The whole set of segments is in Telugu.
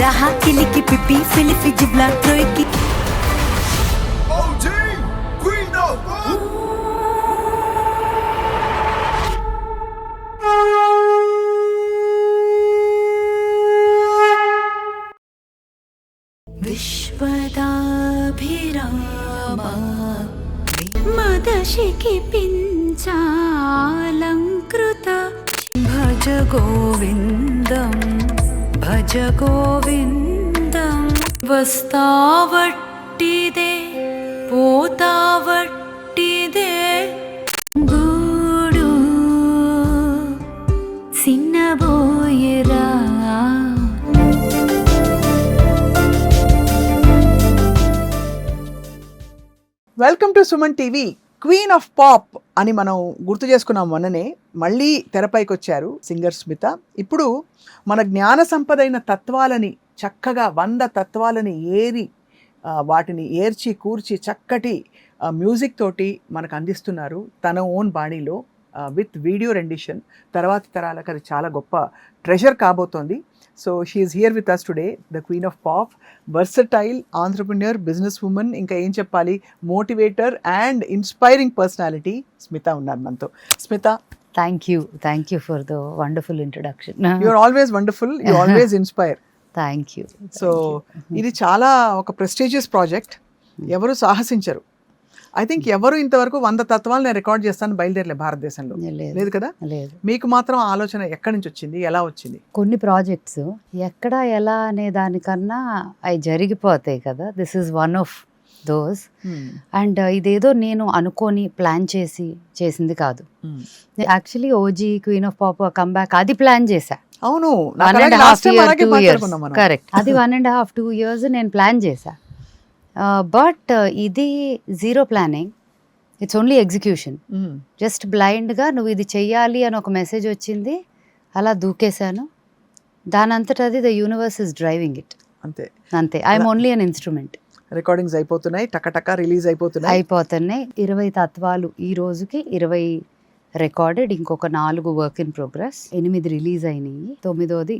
raha kiliki pipi filifi jibla troiki OG Queen of Pop. విశ్వదాభిరామ మదశికి పించాలంకృత భజ గోవిందం భజ గోవిందం వస్తావట్టిదే పోతావట్టిదే గూడు సిన్నబోయరా. Welcome to Suman TV. Queen of pop అని మనం గుర్తు చేసుకున్నాం మొన్ననే. మళ్ళీ తెరపైకి వచ్చారు సింగర్ స్మిత. ఇప్పుడు మన జ్ఞాన సంపదైన తత్వాలని చక్కగా 100 తత్వాలని వాటిని ఏర్చి కూర్చి చక్కటి మ్యూజిక్ తోటి మనకు అందిస్తున్నారు తన ఓన్ బాణీలో విత్ వీడియో రెండిషన్. తర్వాతి తరాలకు అది చాలా గొప్ప ట్రెజర్ కాబోతోంది. So she is here with us today, the queen of pop, versatile entrepreneur, business woman, ఇంకా ఏం చెప్పాలి, motivator and inspiring personality Smita ఉన్నారు మనతో. Smita, Thank you for the wonderful introduction. You are always wonderful, you always inspire. Thank you. So ఇది చాలా ఒక ప్రెస్టీజియస్ ప్రాజెక్ట్. ఎవరు సాహసించరు. ఐ థింక్ ఎవరు ఇంతవరకు 100 తత్వాలు నేను రికార్డ్ చేస్తాను బయలుదేరలే భారతదేశంలో. లేదు కదా? లేదు. మీకు మాత్రం ఆలోచన ఎక్కడి నుంచి వచ్చింది, ఎలా వచ్చింది? కొన్ని ప్రాజెక్ట్స్ ఎక్కడ ఎలా అనే దానికన్నా అవి జరిగిపోతాయి కదా. This is one of those. And ఇదేదో నేను అనుకొని ప్లాన్ చేసింది కాదు. Actually OG queen of pop comeback అది ప్లాన్ చేశా. అవును, 1.5 year 2 years కరెక్ట్. అది 1.5 2 years నేను ప్లాన్ చేశా. బట్ ఇది zero planning, it's only execution. Just బ్లైండ్గా నువ్వు ఇది చెయ్యాలి అని ఒక మెసేజ్ వచ్చింది, అలా దూకేశాను. దానంతట అది the universe is driving it. అంతే. I'm only an instrument. Recordings అయిపోతున్నాయి, టకటక రిలీజ్ అయిపోతున్నాయి. 20 తత్వాలు ఈ రోజుకి 20 రికార్డెడ్, ఇంకొక 4 వర్క్ ఇన్ ప్రోగ్రెస్, 8 రిలీజ్ అయినాయి, 9వది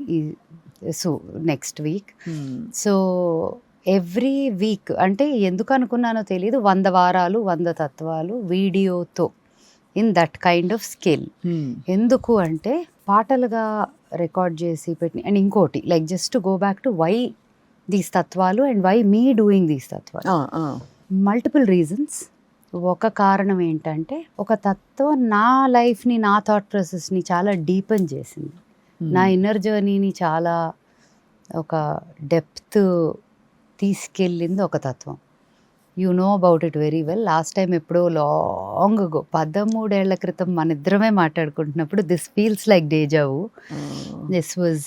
next week. So every week అంటే ఎందుకు అనుకున్నానో తెలియదు, 100 వారాలు 100 తత్వాలు వీడియోతో in that kind of skill. ఎందుకు అంటే పాటలుగా రికార్డ్ చేసి పెట్టి. అండ్ ఇంకోటి like just go back to why these తత్వాలు and why me doing these తత్వాలు. Multiple reasons. ఒక కారణం ఏంటంటే ఒక తత్వం నా లైఫ్ని, నా థాట్ ప్రాసెస్ని చాలా డీపెన్ చేసింది. నా ఇన్నర్ జర్నీని చాలా ఒక డెప్త్ తీసుకెళ్ళింది ఒక తత్వం. You know about it very well. Last time ఎప్పుడో లాంగ్ అగో 13 ఏళ్ల క్రితం మన ఇద్దరమే మాట్లాడుకుంటున్నప్పుడు this feels like deja vu. This was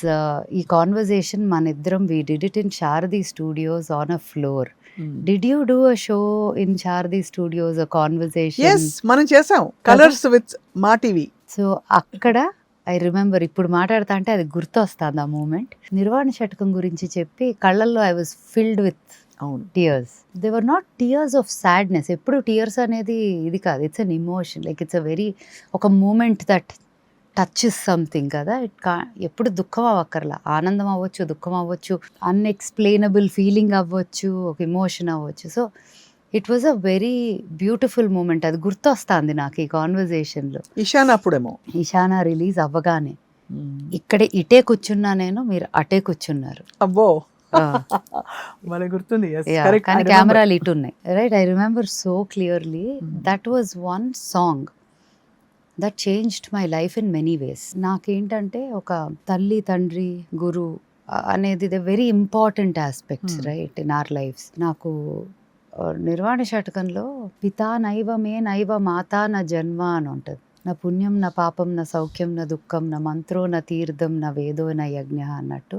ఈ కాన్వర్జేషన్ మన ఇద్దరం we did it in Sharadi studios on a floor. Did you do a show in Sharadi studios, a conversation? మనం చేసాం, colours with Maa TV. So అక్కడ ఐ రిమెంబర్, ఇప్పుడు మాట్లాడుతా అంటే అది గుర్తొస్తుంది ఆ మూమెంట్. నిర్వాణ షటకం గురించి చెప్పి కళ్ళల్లో I was filled with tears. They were not tears of sadness. ఎప్పుడు టీయర్స్ అనేది ఇది కాదు, it's an emotion. Like it's a very ఒక మూమెంట్ దట్ టచెస్ సంథింగ్ కదా. ఎప్పుడు దుఃఖం అవ్వక్కర్లా, ఆనందం అవ్వచ్చు, దుఃఖం అవ్వచ్చు, అన్ఎక్స్ప్లెయినబుల్ ఫీలింగ్ అవ్వచ్చు, ఒక ఇమోషన్ అవ్వచ్చు. So it was a very beautiful moment. అది గుర్తొస్తుంది నాకు ఈ కాన్వర్జేషన్లో. ఇషానా రిలీజ్ అవ్వగానే ఇటే కూర్చున్నా నేను, మీరు అటే కూర్చున్నారు. అబ్బో, గుర్తుంది. కానీ కెమెరాలు ఇటు ఉన్నాయి, right? I remember so clearly. That was one song that changed my life in many ways. నాకేంటంటే ఒక తల్లి, తండ్రి, గురు అనేది the very important aspects right in our lifes. నాకు నిర్వాణ షటకంలో పితా నైవ మే నైవ మాతా న జన్మ అని ఉంటుంది. నా పుణ్యం నా పాపం నా సౌఖ్యం నా దుఃఖం నా మంత్రో నా తీర్థం నా వేదో నా యజ్ఞ అన్నట్టు.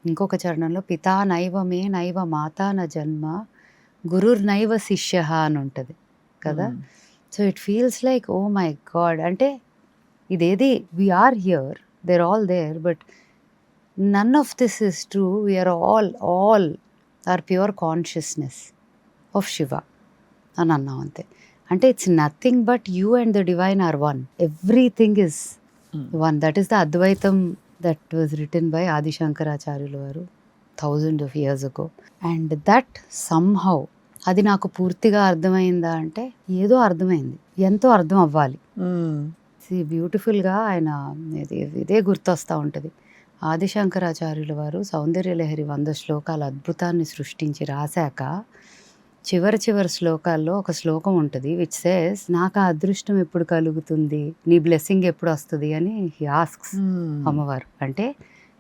ఇంకొక చరణంలో పితా నైవ మే నైవ మాతా నా జన్మ గురుర్ నైవ శిష్య అని ఉంటుంది కదా. So it feels like oh my god, అంటే ఇదేది we're here, there all there, but none of this is true. We're all are pure consciousness of Shiva అని అన్నాం అంతే. అంటే it's nothing but you and the divine are one. Everything is one. That is the అద్వైతం that was written by Adi శంకరాచార్యులు వారు. thousands of years ago. And that somehow, అది నాకు పూర్తిగా అర్థమైందా అంటే ఏదో అర్థమైంది, ఎంతో అర్థం అవ్వాలి. బ్యూటిఫుల్గా ఆయన ఇదే గుర్తొస్తూ ఉంటుంది. ఆదిశంకరాచార్యుల వారు సౌందర్యలహరి 100 శ్లోకాల అద్భుతాన్ని సృష్టించి రాశాక చివరి శ్లోకాల్లో ఒక శ్లోకం ఉంటుంది విచ్ సేస్, నాకు ఆ అదృష్టం ఎప్పుడు కలుగుతుంది, నీ బ్లెస్సింగ్ ఎప్పుడు వస్తుంది అని హీ ఆస్క్స్ అమ్మవారు. అంటే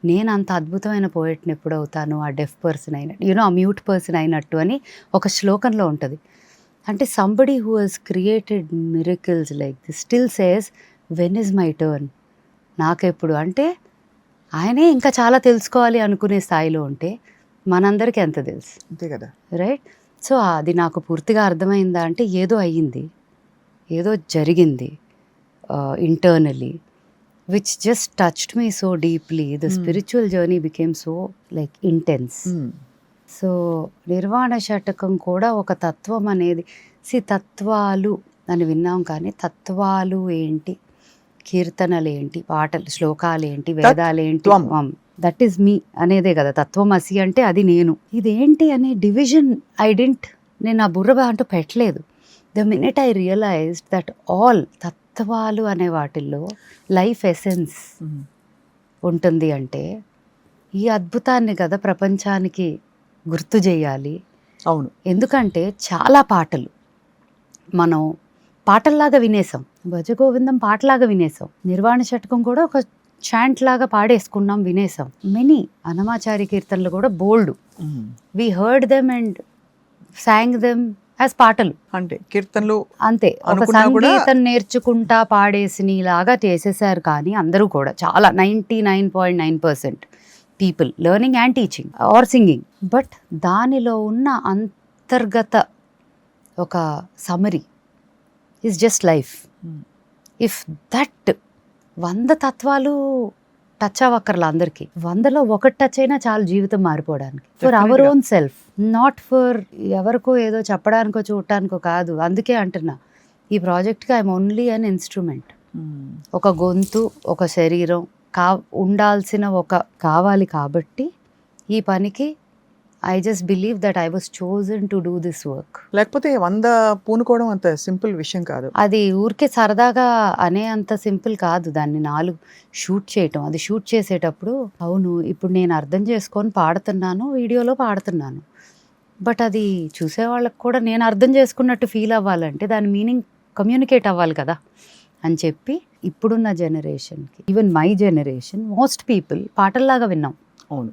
నేను అంత అద్భుతమైన పోయెట్ని ఎప్పుడు అవుతాను, ఆ డెఫ్ పర్సన్ అయినట్టు, ఆ మ్యూట్ పర్సన్ అయినట్టు అని ఒక శ్లోకంలో ఉంటుంది. అంటే somebody who has created miracles like this still says when is my turn, నాకెప్పుడు. అంటే ఆయనే ఇంకా చాలా తెలుసుకోవాలి అనుకునే స్థాయిలో ఉంటే మనందరికీ ఎంత తెలుసు, అంతే కదా, రైట్? సో అది నాకు పూర్తిగా అర్థమైందా అంటే ఏదో అయ్యింది, ఏదో జరిగింది internally which just touched me so deeply. The spiritual journey became so like intense. So Nirvana Shatakam కూడా ఒక తత్వం అనేది, తత్వాలు అని విన్నాం కానీ తత్వాలు ఏంటి, కీర్తనలు ఏంటి, పాటలు శ్లోకాలు ఏంటి, వేదాలు ఏంటి, దట్ ఈస్ మీ అనేదే కదా తత్వమసి అంటే. అది నేను, ఇదేంటి అనే డివిజన్ నేను ఆ బుర్ర అంటూ పెట్టలేదు. The minute I realised that all తత్వాలు అనే వాటిల్లో లైఫ్ ఎసెన్స్ ఉంటుంది అంటే ఈ అద్భుతాన్ని కదా ప్రపంచానికి గుర్తు చేయాలి. అవును, ఎందుకంటే చాలా పాటలు మనం పాటల్లాగా వినేసాం, భజగోవిందం పాటలాగా వినేసాం, నిర్వాణ షటకం కూడా ఒక చాంట్ లాగా పాడేసుకున్నాం, వినేసాం. మెనీ అన్నమాచారి కీర్తనలు కూడా బోల్డ్, we heard them and sang them as పాటలు, అంటే కీర్తనలు అంతే. ఒక సంగీతం నేర్చుకుంటా పాడేసి లాగా చేసేసారు. కానీ అందరూ కూడా చాలా 99.9% people learning and teaching are singing. But దానిలో ఉన్న అంతర్గత ఒక summary is just life. If that 100 తత్వాలు టచ్ అవ్వక్కర్లా అందరికి, 100లో ఒకటి టచ్ అయినా చాలు జీవితం మారిపోవడానికి. For our own self, not for ఎవరికో ఏదో చెప్పడానికో చూడటానికో కాదు. అందుకే అంటున్నా ఈ ప్రాజెక్ట్కి ఐఎమ్ ఓన్లీ అన్ ఇన్స్ట్రుమెంట్. ఒక గొంతు, ఒక శరీరం ఉండాల్సిన కావాలి కాబట్టి ఈ పనికి I just believe that I was chosen to do this work. లేకపోతే 100 పూనుకోవడం అంత సింపుల్ విషయం కాదు. అది ఊరికే సరదాగా అనే అంత సింపుల్ కాదు. దాన్ని 4 షూట్ చేయటం, అది షూట్ చేసేటప్పుడు అవును ఇప్పుడు నేను అర్థం చేసుకొని పాడుతున్నాను, వీడియోలో పాడుతున్నాను, బట్ అది చూసే వాళ్ళకి కూడా నేను అర్థం చేసుకున్నట్టు ఫీల్ అవ్వాలంటే దాని మీనింగ్ కమ్యూనికేట్ అవ్వాలి కదా అని చెప్పి ఇప్పుడున్న జనరేషన్కి, even my generation, most people పాటల్లాగా విన్నాం. అవును,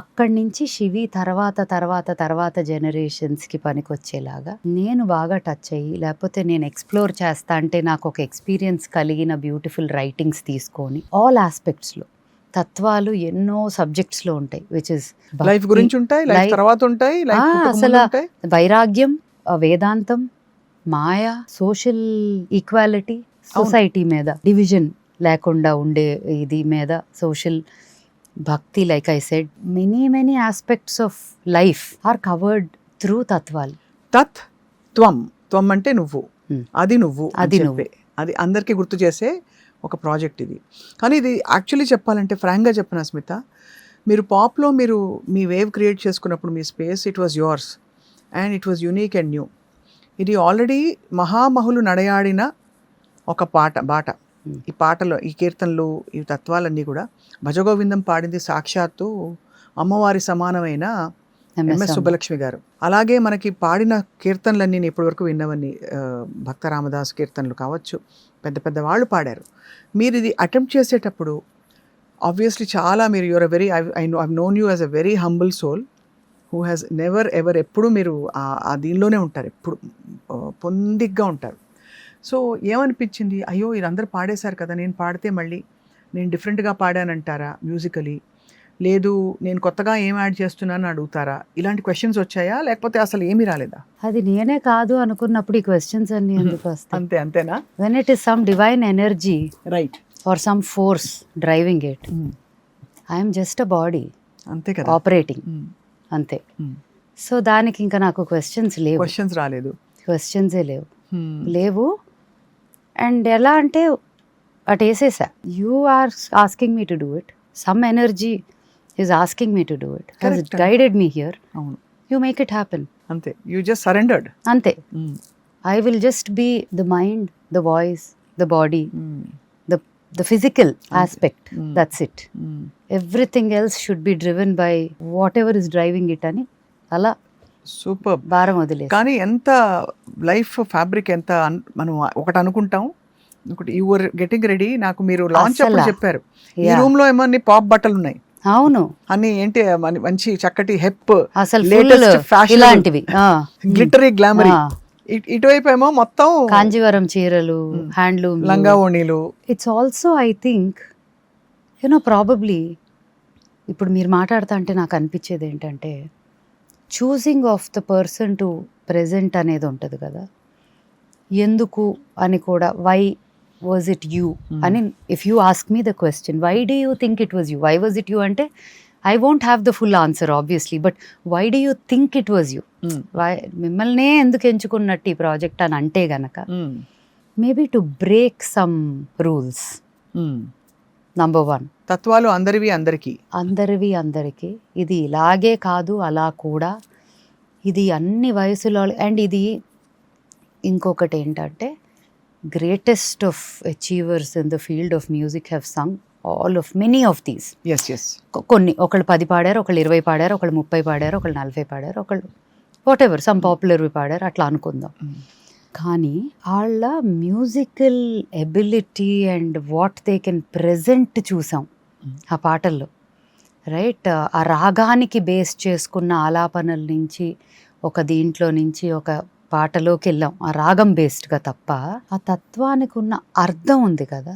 అక్కడి నుంచి శివి తర్వాత జనరేషన్స్కి పనికొచ్చేలాగా నేను బాగా టచ్ అయ్యి, లేకపోతే నేను ఎక్స్ప్లోర్ చేస్తా అంటే నాకు ఒక ఎక్స్పీరియన్స్ కలిగిన బ్యూటిఫుల్ రైటింగ్స్ తీసుకొని ఆల్ ఆస్పెక్ట్స్లో తత్వాలు ఎన్నో సబ్జెక్ట్స్లో ఉంటాయి, విచ్ ఇస్ లైఫ్ గురించి ఉంటాయి, లైఫ్ తర్వాత ఉంటాయి, అసలు వైరాగ్యం, వేదాంతం, మాయ, సోషల్ ఈక్వాలిటీ, సొసైటీ మీద డివిజన్ లేకుండా ఉండే ఇది మీద, సోషల్ భక్తి, like I said many aspects of life are covered through తత్వాలు. త్వం అంటే నువ్వు, అది నువ్వు, అది అందరికీ గుర్తు చేసే ఒక ప్రాజెక్ట్ ఇది. కానీ ఇది యాక్చువల్లీ చెప్పాలంటే ఫ్రాంక్గా చెప్పిన స్మిత, మీరు పాప్లో మీ వేవ్ క్రియేట్ చేసుకున్నప్పుడు మీ space, it was yours and it was unique and new. ఇది ఆల్రెడీ మహామహులు నడయాడిన ఒక బాట. ఈ పాటలో, ఈ కీర్తనలు, ఈ తత్వాలన్నీ కూడా భజగోవిందం పాడింది సాక్షాత్తు అమ్మవారి సమానమైన ఎంఎస్ సుబ్బలక్ష్మి గారు. అలాగే మనకి పాడిన కీర్తనలన్నీ నేను ఇప్పటివరకు విన్నవన్నీ భక్త రామదాస్ కీర్తనలు కావచ్చు, పెద్ద వాళ్ళు పాడారు. మీరు ఇది అటెంప్ట్ చేసేటప్పుడు ఆబ్వియస్లీ చాలా మీరు you're a very I known you as a very humble soul who has never ever, ఎప్పుడు మీరు ఆ దీనిలోనే ఉంటారు, ఎప్పుడు పొందిగ్గా ఉంటారు. సో ఏమనిపించింది, అయ్యో వీరందరూ పాడేశారు కదా, నేను పాడితే మళ్ళీ నేను డిఫరెంట్గా పాడానంటారా మ్యూజికలీ, లేదు నేను కొత్తగా ఏం యాడ్ చేస్తున్నానని అడుగుతారా, ఇలాంటి క్వశ్చన్స్ వచ్చాయా, లేకపోతే అసలు ఏమీ రాలేదా? అది నేనే కాదు అనుకున్నప్పుడు ఈ క్వశ్చన్స్ అన్ని ఎందుకు వస్తాయి? అంతేనా? When it is some divine energy, right, or some force driving it, I'm just a body, అంతే కదా, ఆపరేటింగ్, అంతే. సో దానికి ఇంకా నాకు క్వశ్చన్స్ లేవు, క్వశ్చన్స్ రాలేదు, క్వశ్చన్సే లేవు. అండ్ ఎలా అంటే అటు వేసేసా, you are asking me to do it, some energy is asking me to do it, has Correct. Guided me here, అవును, యూ మేక్ ఇట్ హ్యాపెన్. అంతే. You just surrendered. అంతే. I will just be the mind, the voice, the body, the physical aspect. That's it. Everything else should be driven by whatever is driving it అని అలా సూపర్. భారం వదిలేదు. కానీ ఎంత లైఫ్ ఫ్యాబ్రిక్ ఎంత మనం ఒకటి అనుకుంటాం, ఒకటి యు వర్ గెటింగ్ రెడీ. నాకు మీరు లాంచ్ అప్పుడు చెప్పారు ఈ రూమ్ లో ఏమో అన్ని పాప్ బట్టలు ఉన్నాయి, అవును, అన్ని ఏంటి మంచి చక్కటి హెప్, అసలు లేటెస్ట్ ఫ్యాషన్, ఇలాంటివి గ్లిటరీ గ్లామరీ. ఇటువైపు ఏమో మొత్తం కాంజీవరం చీరలు, హ్యాండ్లూమ్, లంగా ఓణీలు. It's also I think probably ఇప్పుడు మీరు మాట్లాడుతా అంటే నాకు అనిపించేది ఏంటంటే choosing of the person to present అనేది ఉంటుంది కదా, ఎందుకు అని కూడా, వై వాజ్ ఇట్ యూ అని. If you ask me the question why do you think it was you, why was it you అంటే I won't have the full answer obviously, but why do you think it was you, మిమ్మల్నే ఎందుకు ఎంచుకున్నట్టు ఈ ప్రాజెక్ట్ అని అంటే గనక maybe to break some rules. Number 1, తత్వాలు అందరివి అందరికీ ఇది ఇలాగే కాదు, అలా కూడా, ఇది అన్ని వయసులో. అండ్ ఇది ఇంకొకటి ఏంటంటే greatest of achievers in the field of music have Sung all of many of these. కొన్ని ఒకళ్ళు 10 పాడారు, ఒకళ్ళు 20 పాడారు, ఒకళ్ళు 30 పాడారు, ఒకళ్ళు 40 పాడారు, ఒకళ్ళు వాట్ ఎవర్ సమ్ పాపులర్వి పాడారు, అట్లా అనుకుందాం. కానీ వాళ్ళ musical ability and what they can present చూసాం ఆ పాటల్లో, రైట్? ఆ రాగానికి బేస్ చేసుకున్న ఆలాపనల నుంచి ఒక దీంట్లో నుంచి ఒక పాటలోకి వెళ్ళాం ఆ రాగం బేస్డ్గా తప్ప, ఆ తత్వానికి ఉన్న అర్థం ఉంది కదా,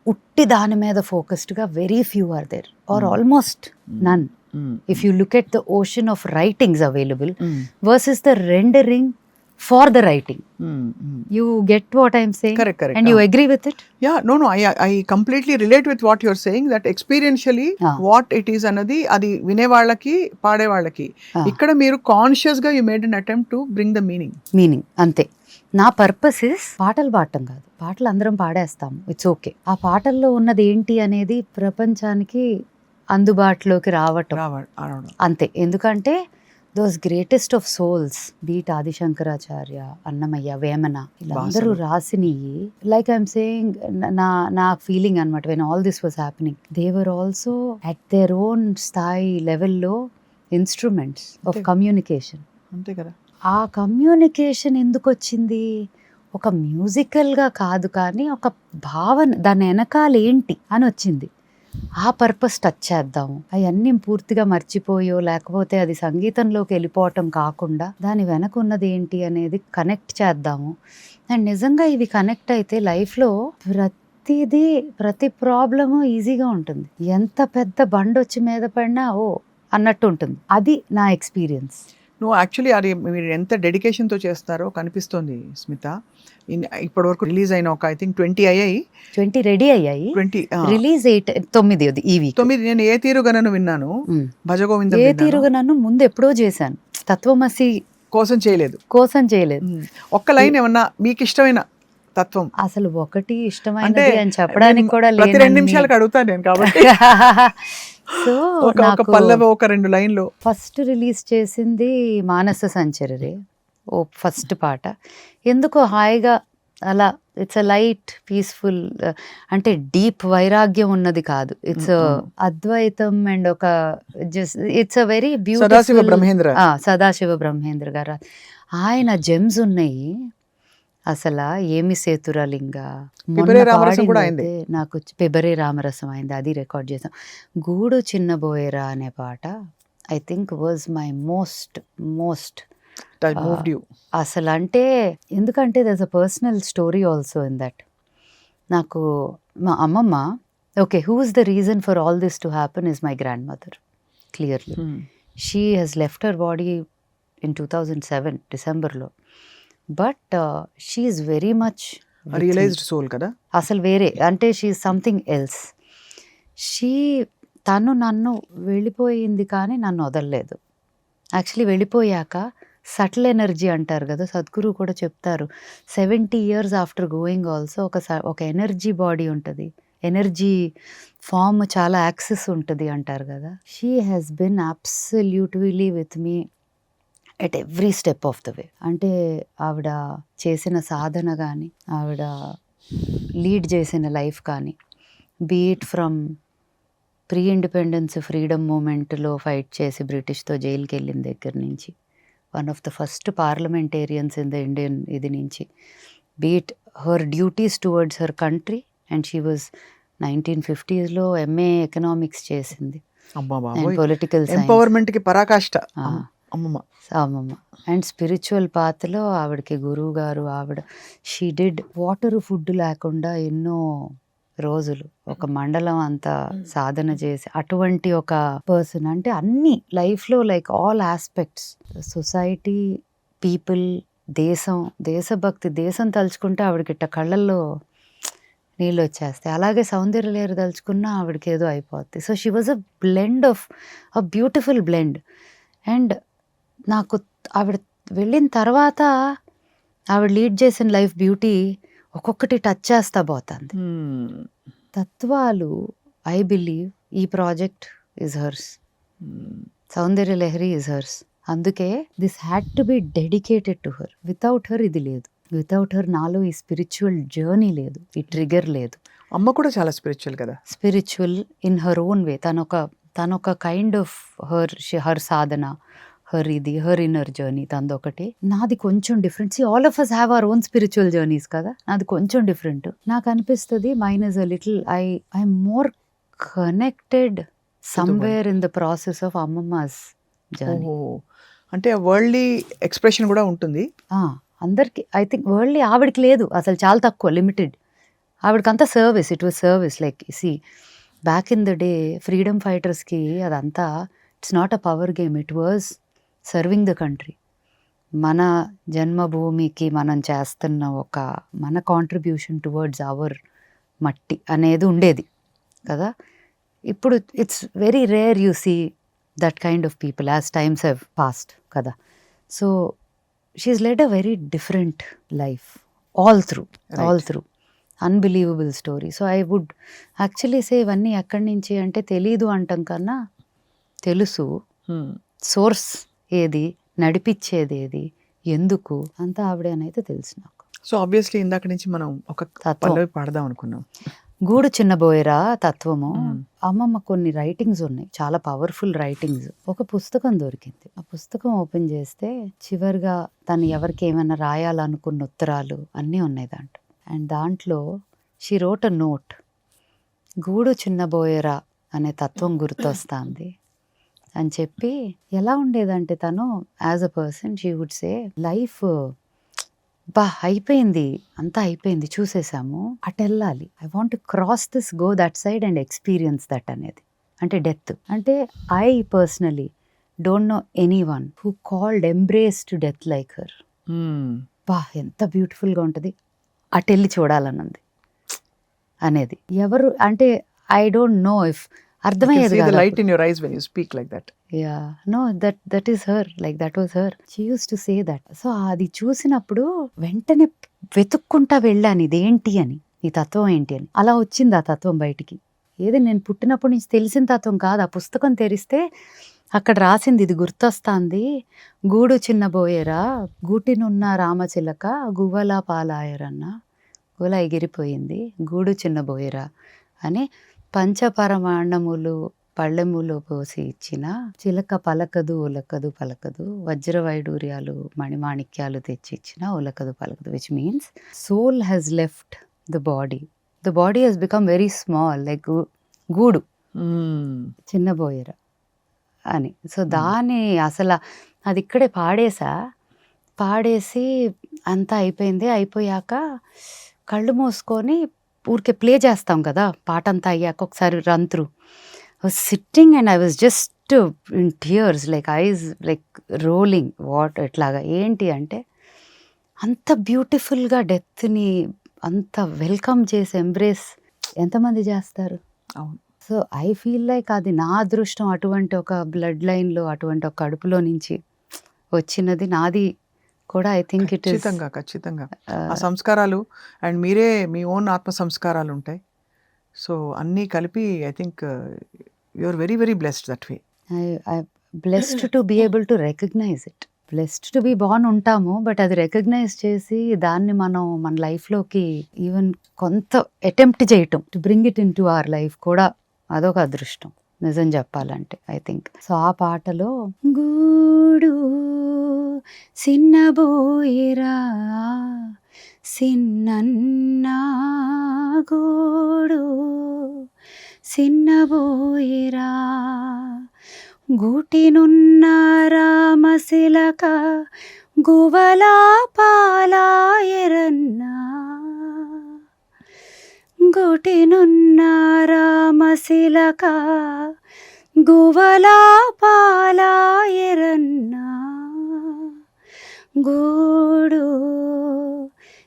ఉట్టి దాని మీద ఫోకస్డ్గా very few are there are almost none. If you look at the ocean of writings available versus the rendering for the writing. You get what I'm saying? Correct. And you agree with it? Yeah, no, I completely relate with what you're saying, that experientially what it is anadi adi vine vallaki paade vallaki ikkada meeru conscious ga you made an attempt to bring the meaning ante. నా పర్పస్ ఇస్ పాటలు పాడటం కాదు, పాటలు అందరం పాడేస్తాము, ఇట్స్ ఓకే. ఆ పాటల్లో ఉన్నది ఏంటి అనేది ప్రపంచానికి అందుబాటులోకి రావటం అంతే. ఎందుకంటే those greatest of souls, beat Adi Shankaracharya, Annamaya, Vemana, illandaru rasiniyi, like I'm saying, na feeling anamata, when all this was happening, they were also at their own style level lo instruments of communication. ante kada. ఆ కమ్యూనికేషన్ ఎందుకు వచ్చింది? ఒక మ్యూజికల్గా కాదు, కానీ ఒక భావన, దాని వెనకాల ఏంటి అని వచ్చింది. ఆ పర్పస్ టచ్ చేద్దాము. అవన్నీ పూర్తిగా మర్చిపోయో లేకపోతే అది సంగీతంలోకి వెళ్ళిపోవటం కాకుండా దాని వెనక ఉన్నది ఏంటి అనేది కనెక్ట్ చేద్దాము. అండ్ నిజంగా ఇవి కనెక్ట్ అయితే లైఫ్లో ప్రతి ప్రాబ్లము ఈజీగా ఉంటుంది. ఎంత పెద్ద బండి వచ్చి మీద పడినా ఓ అన్నట్టు ఉంటుంది. అది నా ఎక్స్పీరియన్స్. నువ్వు యాక్చువల్లీ అది మీరు ఎంత డెడికేషన్తో చేస్తారో కనిపిస్తుంది స్మిత. ఇప్పటి వరకు రిలీజ్ అయిన ఒక ఐ థింక్ 20 అయ్యాయి. 20 రెడీ అయ్యాయి. 20 రిలీజ్ 9 ఈ వీక్. 9 నేను ఏ తీరుగనను విన్నాను, భజగోవిందం ఏ తీరుగనను ముందు ఎప్పుడో చేశాను, తత్వమసి కోసం చేయలేదు. ఒక్క లైన్ ఏమన్నా మీకు ఇష్టమైన తత్వం? అసలు ఒకటి ఇష్టమైనది అని చెప్పడానికి కూడా లేదు. ప్రతి 2 నిమిషాలకు అడుగుతాను నేను కాబట్టి. సో ఒక పల్లవి, ఒక 2 లైన్లు. ఫస్ట్ రిలీజ్ చేసింది మానస సంచరరే, ఓ ఫస్ట్ పాట. ఎందుకో హాయిగా అలా, ఇట్స్ అ లైట్ పీస్ఫుల్, అంటే డీప్ వైరాగ్యం ఉన్నది కాదు. ఇట్స్ అద్వైతం అండ్ ఒక it's a very beautiful. Sadashiva Brahmendra గారు, ఆయన జెమ్స్ ఉన్నాయి అసలు. ఏమి సేతురలింగ, నాకు పెబరే రామరసం అయింది, అది రికార్డ్ చేసాం. గూడు చిన్నబోయేరా అనే పాట I think was my most అసలు. అంటే ఎందుకంటే there's a personal story also in that. నాకు మా అమ్మమ్మ, okay, who is the reason for all this to happen is my grandmother. Clearly she has left her body in 2007 డిసెంబర్లో. But she is very much realised soul కదా అసలు. వేరే అంటే షీ ఈజ్ సంథింగ్ ఎల్స్. తను నన్ను వెళ్ళిపోయింది కానీ నన్ను వదలలేదు. యాక్చువల్లీ వెళ్ళిపోయాక సటిల్ ఎనర్జీ అంటారు కదా, సద్గురు కూడా చెప్తారు, 70 years ఆఫ్టర్ గోయింగ్ ఆల్సో ఒక ఎనర్జీ బాడీ ఉంటుంది, ఎనర్జీ ఫామ్ చాలా యాక్సెస్ ఉంటుంది అంటారు కదా. She has been absolutely with me at every step of the way. అంటే ఆవిడ చేసిన సాధన కానీ, ఆవిడ లీడ్ చేసిన లైఫ్ కానీ, beat from pre independence freedom మూమెంట్లో ఫైట్ చేసి బ్రిటిష్తో జైలుకి వెళ్ళిన దగ్గర నుంచి, one of the first parliamentarians in the Indian ఇది నుంచి, beat her duties towards her country. And she was 1950s MA economics చేసింది అమ్మా అండ్ బాబోయ్, పొలిటికల్ ఎంపవర్మెంట్ కి పరాకాష్ట ఆ. అమ్మమ్మ. అమ్మమ్మ. అండ్ స్పిరిచువల్ పాత్లో ఆవిడకి గురువు గారు, ఆవిడ షీ డిడ్ వాటర్ ఫుడ్ లేకుండా ఎన్నో రోజులు ఒక మండలం అంతా సాధన చేసి అటువంటి ఒక పర్సన్. అంటే అన్ని లైఫ్లో like all aspects, society, people, దేశం, దేశభక్తి, దేశం తలుచుకుంటే ఆవిడకి ఇట్ట కళ్ళల్లో నీళ్ళు వచ్చేస్తాయి. అలాగే సౌందర్యలేరు తలుచుకున్నా ఆవిడకి ఏదో అయిపోద్ది. So she was a blend of a beautiful blend. And నాకు ఆవిడ వెళ్ళిన తర్వాత ఆవిడ లీడ్ చేసిన లైఫ్ బ్యూటీ ఒక్కొక్కటి టచ్ చేస్తా పోతుంది. తత్వాలు ఐ బిలీవ్ ఈ project is hers, Soundarya Lahari is hers. అందుకే this had to be dedicated to her. Without her ఇది లేదు, వితౌట్ హర్ నాలో ఈ స్పిరిచువల్ జర్నీ లేదు, ఈ ట్రిగర్ లేదు. అమ్మ కూడా చాలా స్పిరిచువల్ కదా. Spiritual in her own way. తనొక కైండ్ ఆఫ్ హర్ సాధన, హర్ ఇన్నర్ జర్నీ తనదొకటి, నాది కొంచెం different. All of us have our own spiritual journeys కదా, నాది కొంచెం డిఫరెంట్. నాకు అనిపిస్తుంది mine is a little I'm more connected somewhere in the process of అమ్మమ్మస్ జర్నీ. ఓహో, అంటే వరల్డ్లీ ఎక్స్ప్రెషన్ కూడా ఉంటుంది. అందరికి ఐ థింక్ వరల్డ్లీ ఆవిడకి లేదు అసలు, చాలా తక్కువ, లిమిటెడ్. ఆవిడకంతా service, it was service. Like see back in the day freedom ఫైటర్స్కి అదంతా it's not a power game, it was serving the country. మన జన్మభూమికి మనం చేస్తున్న ఒక మన కాంట్రిబ్యూషన్ టువర్డ్స్ అవర్ మట్టి అనేది ఉండేది కదా. ఇప్పుడు it's very rare you see that kind of people as times have passed కదా. So she's led a very different life all through unbelievable story. So I would actually say ఇవన్నీ ఎక్కడి నుంచి అంటే తెలీదు అంటాం కన్నా తెలుసు. సోర్స్ ఏది, నడిపించేది ఏది, ఎందుకు అంతా ఆవిడే అని అయితే తెలుసు నాకు. సో ఆబ్వియస్లీ ఇందాక నుంచి మనం ఒక పల్లవి పాడదాం అనుకున్నాం. గూడు చిన్నబోయేరా తత్వము. అమ్మమ్మ కొన్ని రైటింగ్స్ ఉన్నాయి, చాలా పవర్ఫుల్ రైటింగ్స్. ఒక పుస్తకం దొరికింది, ఆ పుస్తకం ఓపెన్ చేస్తే చివరిగా తను ఎవరికి ఏమైనా రాయాలనుకున్న ఉత్తరాలు అన్నీ ఉన్నాయి దాంట్లో. అండ్ దాంట్లో షీ రోట్ అ నోట్, గూడు చిన్నబోయేరా అనే తత్వం గుర్తొస్తుంది అని చెప్పి. ఎలా ఉండేదంటే తను as a person she would say life అయిపోయింది, అంతా అయిపోయింది, చూసేసాము, అటు వెళ్ళాలి, I want to cross this, go that side and experience that అనేది. అంటే డెత్ అంటే I personally don't know anyone who called embraced death like her. ఎంత బ్యూటిఫుల్గా ఉంటుంది, అటు వెళ్ళి చూడాలన్నది అనేది. ఎవరు అంటే ఐ డోంట్ నో ఇఫ్ అర్థమయ్యేది కాదు. Light in your eyes when you speak like that. Yeah, no, that is her, like that was her. She used to say that. So అది చూసినప్పుడు వెంటనే వెతుక్కుంటా వెళ్ళాను ఇదేంటి అని, ఈ తత్వం ఏంటి అని. అలా వచ్చింది ఆ తత్వం బయటికి. ఏది నేను పుట్టినప్పటి నుంచి తెలిసిన తత్వం కాదు. ఆ పుస్తకం తెరిస్తే అక్కడ రాసింది ఇది గుర్తొస్తాంది. గూడు చిన్నబోయేరా గూటినున్న రామచిలక గువ్వలా పాలాయరన్న, గుల ఎగిరిపోయింది గూడు చిన్నబోయేరా అని పంచపరమాణములు పళ్ళెములో పోసి ఇచ్చిన చిలక పలకదు ఒలకదు పలకదు, వజ్ర వైడూర్యాలు మణిమాణిక్యాలు తెచ్చి ఇచ్చిన ఒలకదు పలకదు, which means soul has left the body has become very small, like గూడు చిన్నబోయేరా అని. సో దాని అసలు అది ఇక్కడే పాడేసి అంతా అయిపోయింది. అయిపోయాక కళ్ళు మూసుకొని ఊరికే ప్లే చేస్తాం కదా పాట అంతా అయ్యాక, ఒకసారి run through. I was sitting and I was just in tears, like eyes like rolling. What ఎట్లాగా ఏంటి అంటే అంత బ్యూటిఫుల్గా డెత్ని అంత వెల్కమ్ చేసి ఎంబ్రేస్ ఎంతమంది చేస్తారు. అవును. సో ఐ ఫీల్ లైక్ అది నా అదృష్టం, అటువంటి ఒక బ్లడ్ లైన్లో అటువంటి ఒక కడుపులో నుంచి వచ్చినది నాది కూడా. ఐ థింక్ ఇట్ ఖచ్చితంగా ఆ సంస్కారాలు అండ్ మీరే మీ ఓన్ ఆత్మ సంస్కారాలు ఉంటాయి. సో అన్నీ కలిపి I think you are very very blessed that way. I blessed to be able to recognise it. Blessed to be born ఉంటాము, బట్ అది రికగ్నైజ్ చేసి దాన్ని మనం మన లైఫ్లోకి ఈవెన్ కొంత అటెంప్ట్ చేయటం to bring it in to our life కూడా అదొక అదృష్టం నిజం చెప్పాలంటే ఐ థింక్. సో ఆ పాటలో గూడు సిన్నబోయిరా సిన్నన్నా గూడు సిన్నబోయిరా గూటినున్న రామశిలక గువలా పాలాయరన్నా గూటినున్న రామశిలక గువలా పాలాయరన్నా గూడు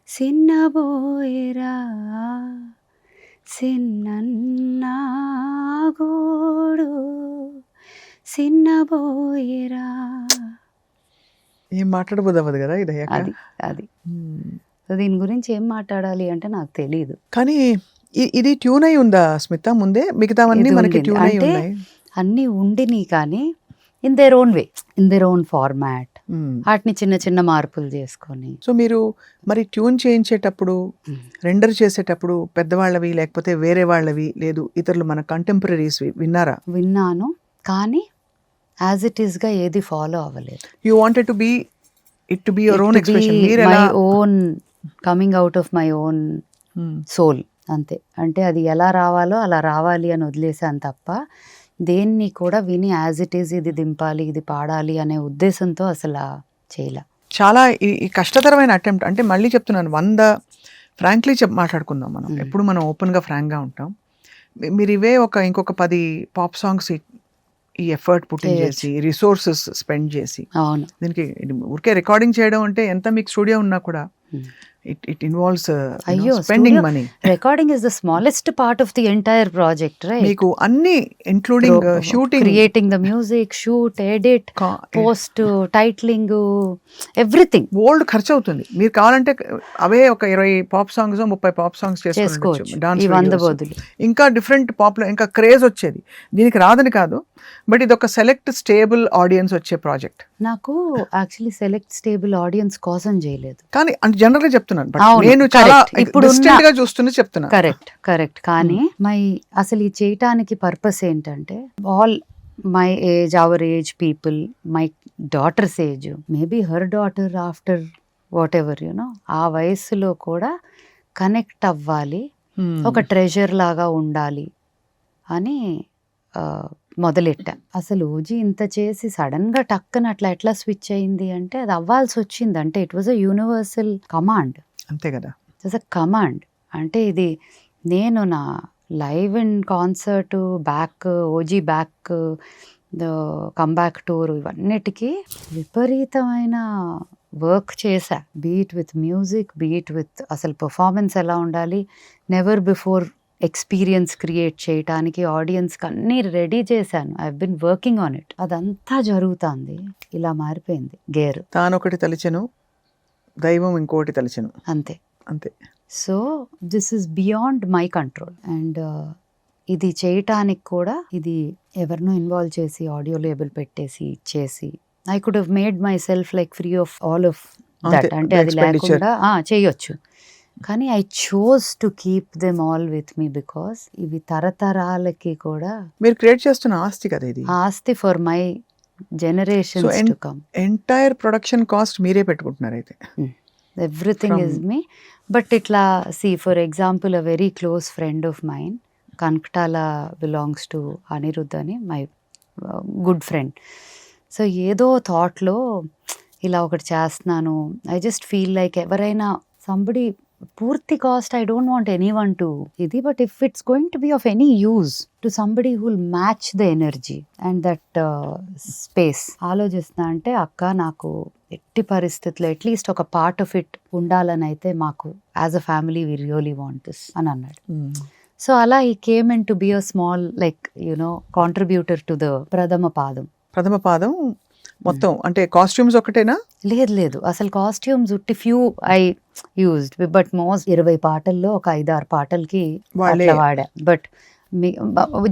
సిన్నబోయిరా సిన్నన్నా గూడు సిన్నబోయిరా. ఏం మాట్లాడబోదవ్వదు కదా ఇది అయ్యాక. అది సో దీని గురించి ఏం మాట్లాడాలి అంటే నాకు తెలియదు. కానీ ఇది ట్యూన్ అయి ఉందా స్మిత ముందే? మిగతావన్నీ ఇది మనకి ఉండింది. ట్యూన్ అయి అంటే ఉన్నాయి. అన్నీ ఉండిని కానీ in their own way, in their own format, వాటిని చిన్న చిన్న మార్పులు చేసుకొని. సో మీరు మరి ట్యూన్ చేయించేటప్పుడు రెండర్ చేసేటప్పుడు పెద్దవాళ్ళవి లేకపోతే వేరే వాళ్ళవి లేదు ఇతరులు మన కంటెంపరీస్ విన్నారా? విన్నాను కానీ యాజ్ ఇట్ ఈస్ గా ఏది ఫాలో అవ్వలేదు. You wanted to be it to be your own expression, మీరు ఎలా my own coming out of my own soul అంతే. అంటే అది ఎలా రావాలో అలా రావాలి అని వదిలేసాను తప్ప దేన్ని కూడా విని యాజ్ ఇట్ ఈస్ ఇది దింపాలి ఇది పాడాలి అనే ఉద్దేశంతో అసలు చేయలే. చాలా ఈ కష్టతరమైన అటెంప్ట్. అంటే మళ్ళీ చెప్తున్నాను, 100 ఫ్రాంక్లీ మాట్లాడుకుందాం మనం. ఎప్పుడు మనం ఓపెన్గా ఫ్రాంక్గా ఉంటాం. మీరు ఇవే ఇంకొక 10 పాప్ సాంగ్స్ ఈ ఎఫర్ట్ పుట్టింగ్ చేసి రిసోర్సెస్ స్పెండ్ చేసి అవును దీనికి ఊరికే రికార్డింగ్ చేయడం అంటే ఎంత మీకు స్టూడియో ఉన్నా కూడా it involves spending money. Recording is the smallest part of the entire project, right? మీకు అన్ని including shooting, creating the music, shoot, edit, post, titling, everything. Old ఖర్చు అవుతుంది. మీరు కావాలంటే అవే ఒక 20 పాప్ సాంగ్స్ 30 పాప్ సాంగ్స్ చేసుకోవచ్చు డాన్స్ ఈ 100 బదులు ఇంకా డిఫరెంట్ పాపులర్ ఇంకా క్రేజ్ వచ్చేది. దీనికి రాదని కాదు, బట్ ఇది ఒక సెలెక్ట్ స్టేబుల్ ఆడియన్స్ వచ్చే ప్రాజెక్ట్. నాకు యాక్చువల్లీ సెలెక్ట్ స్టేబుల్ ఆడియన్స్ కోసం చేయలేదు కానీ జనరల్ గా చెప్తున్నాను, అవును, నేను చాలా correct. ఇప్పుడు డిస్టెంట్ గా చూస్తున్నా చెప్తున్నా. కరెక్ట్ కానీ అసలు ఈ చేయటానికి పర్పస్ ఏంటంటే all my age, hour age people, my daughters age, maybe her daughter after what ever you know, ఆ వయస్సులో కూడా కనెక్ట్ అవ్వాలి, ఒక ట్రెజర్ లాగా ఉండాలి అని మొదలెట్టా. అసలు ఓజీ ఇంత చేసి సడన్ గా టక్కన అట్లా ఎట్లా స్విచ్ అయింది అంటే అది అవ్వాల్సి వచ్చింది. అంటే it was a universal command. అంతే కదా, ఇట్ వాజ్ అ కమాండ్. అంటే ఇది నేను నా live and concert back, OG back, the comeback tour ఇవన్నిటికీ విపరీతమైన వర్క్ చేశా. Beat with music, beat with అసలు పర్ఫార్మెన్స్ ఎలా ఉండాలి, నెవర్ బిఫోర్ ఎక్స్పీరియన్స్ క్రియేట్ చేయటానికి ఆడియన్స్కి అన్నీ రెడీ చేశాను. I been working on it. అదంతా జరుగుతుంది, ఇలా మారిపోయింది గేర్. తానొకటి తలిచెను, దైవం ఇంకోటి తలిచెను, అంతే అంతే. So this is beyond my control. And ఇది చేయటానికి కూడా ఇది ఎవరినో ఇన్వాల్వ్ చేసి ఆడియో లేబుల్ పెట్టేసి ఇచ్చేసి I could have made my self like free of all of that. అంటే అది లేకుండా చేయొచ్చు. కానీ I chose to keep them all with me because ఇవి తరతరాలకి కూడా మీరు క్రియేట్ చేస్తున్న ఆస్తి కదా ఇది, ఆస్తి for my generations to come. Entire production cost మీరే పెట్టుకుంటున్నారు అయితే? Everything is me. బట్ ఇట్లా for example a very close friend of mine, Kanakatala belongs to Anirudh అని, మై గుడ్ ఫ్రెండ్. సో ఏదో థాట్లో ఇలా ఒకటి చేస్తున్నాను. ఐ జస్ట్ ఫీల్ లైక్ ఎవరైనా సంబడి పూర్తి cost, I don't want anyone to ఇది, but if it's going to be of any use to somebody who will match the energy and that space ఆలోచిస్తున్నా. అంటే అక్క నాకు ఎట్టి పరిస్థితుల్లో అట్లీస్ట్ ఒక పార్ట్ ఆఫ్ ఇట్ ఉండాలని అయితే మాకు as a family we really want this అని అన్నాడు. సో అలా ఈ came in to be a small like you know contributor to the ప్రథమ పాదం. ప్రథమ పాదం మొత్తం అంటే కాస్ట్యూమ్స్ ఒకటేనా? లేదు అసలు కాస్ట్యూమ్స్ ఉట్టి few I used, but most 20 పాటల్లో ఒక 5-6 పాటలకి వాళ్ళే. అట్లా వాడా. బట్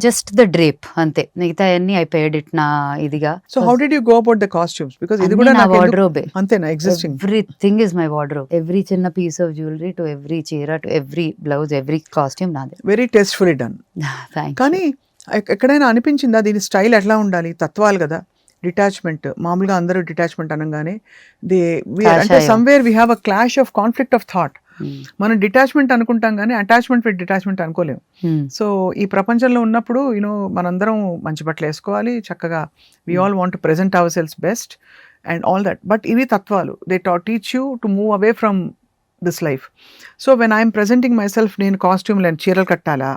జస్ట్ ద డ్రేప్ అంతే, మిగతా అన్ని ఐ పేడ్ ఇట్ నా ఇదిగా. So how did you go about the costumes? Because ఇది కూడా నా నాకు ఎందుకు- వార్డ్రోబే, అంతేనా existing? Everything is my wardrobe. Every చిన్న piece of jewellery to every చీర to every blouse, every costume నాదే. Very tastefully done. థ్యాంక్ కానీ ఎక్కడైనా అనిపించిందా దీని స్టైల్ ఎట్లా ఉండాలి? తత్వాలు కదా, డిటాచ్మెంట్. మామూలుగా అందరూ డిటాచ్మెంట్ అనగానే అంటే somewhere we have a clash of conflict of thought. మనం డిటాచ్మెంట్ అనుకుంటాం కానీ అటాచ్మెంట్ విత్ డిటాచ్మెంట్ అనుకోలేము. సో ఈ ప్రపంచంలో ఉన్నప్పుడు మనందరం మంచి బట్టలు వేసుకోవాలి చక్కగా. We all want to present our selves best and all that. But ఇవి తత్వాలు, they teach you to move away from this life. So when I'm presenting myself, నేను కాస్ట్యూమ్ లేని చీరలు కట్టాలా,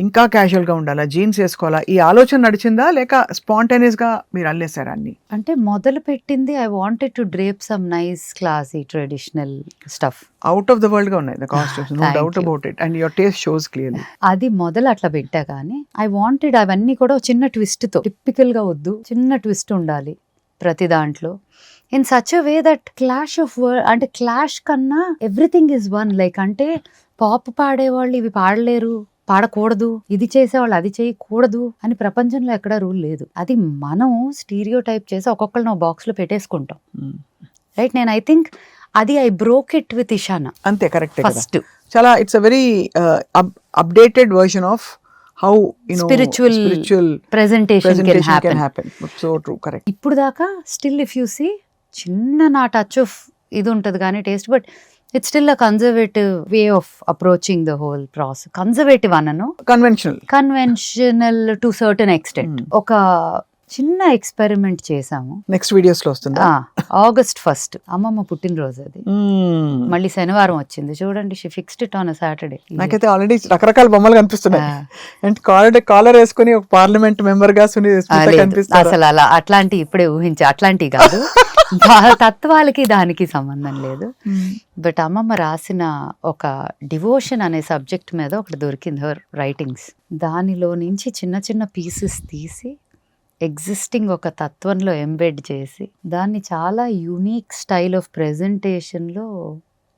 ఇంకా క్యాజువల్గా ఉండాలా, జీన్స్ వేసుకోవాలా, ఈ ఆలోచన నడిచిందా లేక స్పాంటేనియస్గా మీరు అల్లేసారా అన్ని? అంటే మొదలు పెట్టింది I wanted to drape some nice classy traditional stuff. Out of the world గా ఉన్నాయి the costumes, no Thank doubt you. About it, and your taste shows clearly. అది మొదలు అట్లా పెట్టా, కానీ ఐ వాంటెడ్ అవన్నీ కూడా ఒక చిన్న ట్విస్ట్ తో, టిపికల్ గా వద్దు, చిన్న ట్విస్ట్ ఉండాలి ప్రతి దాంట్లో. In such a way that clash of అంటే క్లాష్ కన్నా ఎవ్రీథింగ్ ఇస్ వన్. లైక్ అంటే పాప్ పాడేవాళ్ళు ఇవి పాడలేరు, పాడకూడదు, ఇది చేసేవాళ్ళు అది చేయకూడదు అని ప్రపంచంలో ఎక్కడా రూల్ లేదు. అది మనం స్టీరియో టైప్ చేసి ఒక్కొక్కరిని ఒక బాక్స్ లో పెట్టేసుకుంటాం, రైట్? నేను ఐ థింక్ అది I broke it with Ishana. అంతే, కరెక్ట్. ఫస్ట్ చాలా it's a very updated version of how spiritual presentation can happen. So true, correct. ఇప్పుడు దాకా స్టిల్ ఇఫ్ యూ సీ చిన్న నా టచ్ ఆఫ్ ఇది ఉంటుంది కానీ taste, but it's still a conservative way of approaching the whole process. Conservative అనను, కన్వెన్షనల్ టు సర్టన్ ఎక్స్టెంట్. ఒక చిన్న ఎక్స్పెరిమెంట్ చేసాము, నెక్స్ట్ వీడియోస్ లో వస్తుంది. August 1st అమ్మమ్మ పుట్టినరోజు అది. మళ్ళీ శనివారం వచ్చింది చూడండి. She fixed it on Saturday. నాకైతే ఆల్రెడీ రకరకాల బొమ్మలు కనిపిస్తున్నాయి. అండ్ కాలర్ వేసుకుని ఒక పార్లమెంట్ మెంబర్ గా కనిపిస్తారు. అసలు అట్లాంటి ఇప్పుడే ఊహించా, అట్లాంటి కాదు. తత్వాలకి దానికి సంబంధం లేదు. బట్ అమ్మమ్మ రాసిన ఒక డివోషన్ అనే సబ్జెక్ట్ మీద ఒకటి దొరికింది, హర్ రైటింగ్స్. దానిలో నుంచి చిన్న చిన్న పీసెస్ తీసి ఎగ్జిస్టింగ్ ఒక తత్వంలో ఎంబెడ్ చేసి దాన్ని చాలా యూనిక్ స్టైల్ ఆఫ్ ప్రెజెంటేషన్లో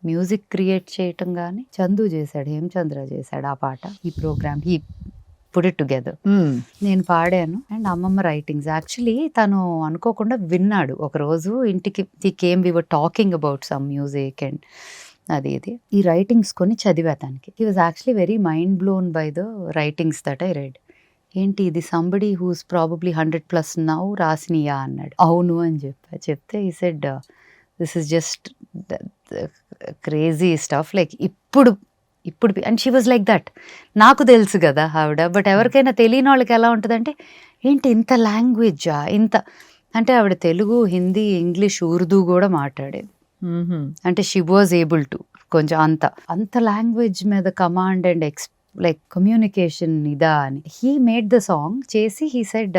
మ్యూజిక్ క్రియేట్ చేయటం కానీ చందు చేశాడు, హేమచంద్ర చేశాడు ఆ పాట. ఈ programme he put it together. నేను పాడాను అండ్ అమ్మమ్మ రైటింగ్స్. యాక్చువల్లీ తను అనుకోకుండా విన్నాడు ఒకరోజు ఇంటికి. He came, we were talking about some music and అది ఇది. ఈ రైటింగ్స్ కొని చదివా తనకి. He was actually very mind blown by the writings that I read. ఏంటి ఇది, సంబడి హూస్ ప్రాబబ్లీ 100+ నౌ రాసినియా అన్నాడు. అవును అని చెప్తే ఈ said this is just crazy stuff, like ఇప్పుడు and she was like that. నాకు తెలుసు కదా ఆవిడ, బట్ ఎవరికైనా తెలియని వాళ్ళకి ఎలా ఉంటుందంటే ఏంటి ఇంత లాంగ్వేజా, ఇంత అంటే ఆవిడ తెలుగు, హిందీ, ఇంగ్లీష్, ఉర్దూ కూడా మాట్లాడేది. అంటే షీ వాజ్ ఏబుల్ టు కొంచెం అంత లాంగ్వేజ్ మీద కమాండ్ అండ్ లైక్ కమ్యూనికేషన్ ఇదా అని. హీ మేడ్ ద సాంగ్ చేసి హీ సెడ్,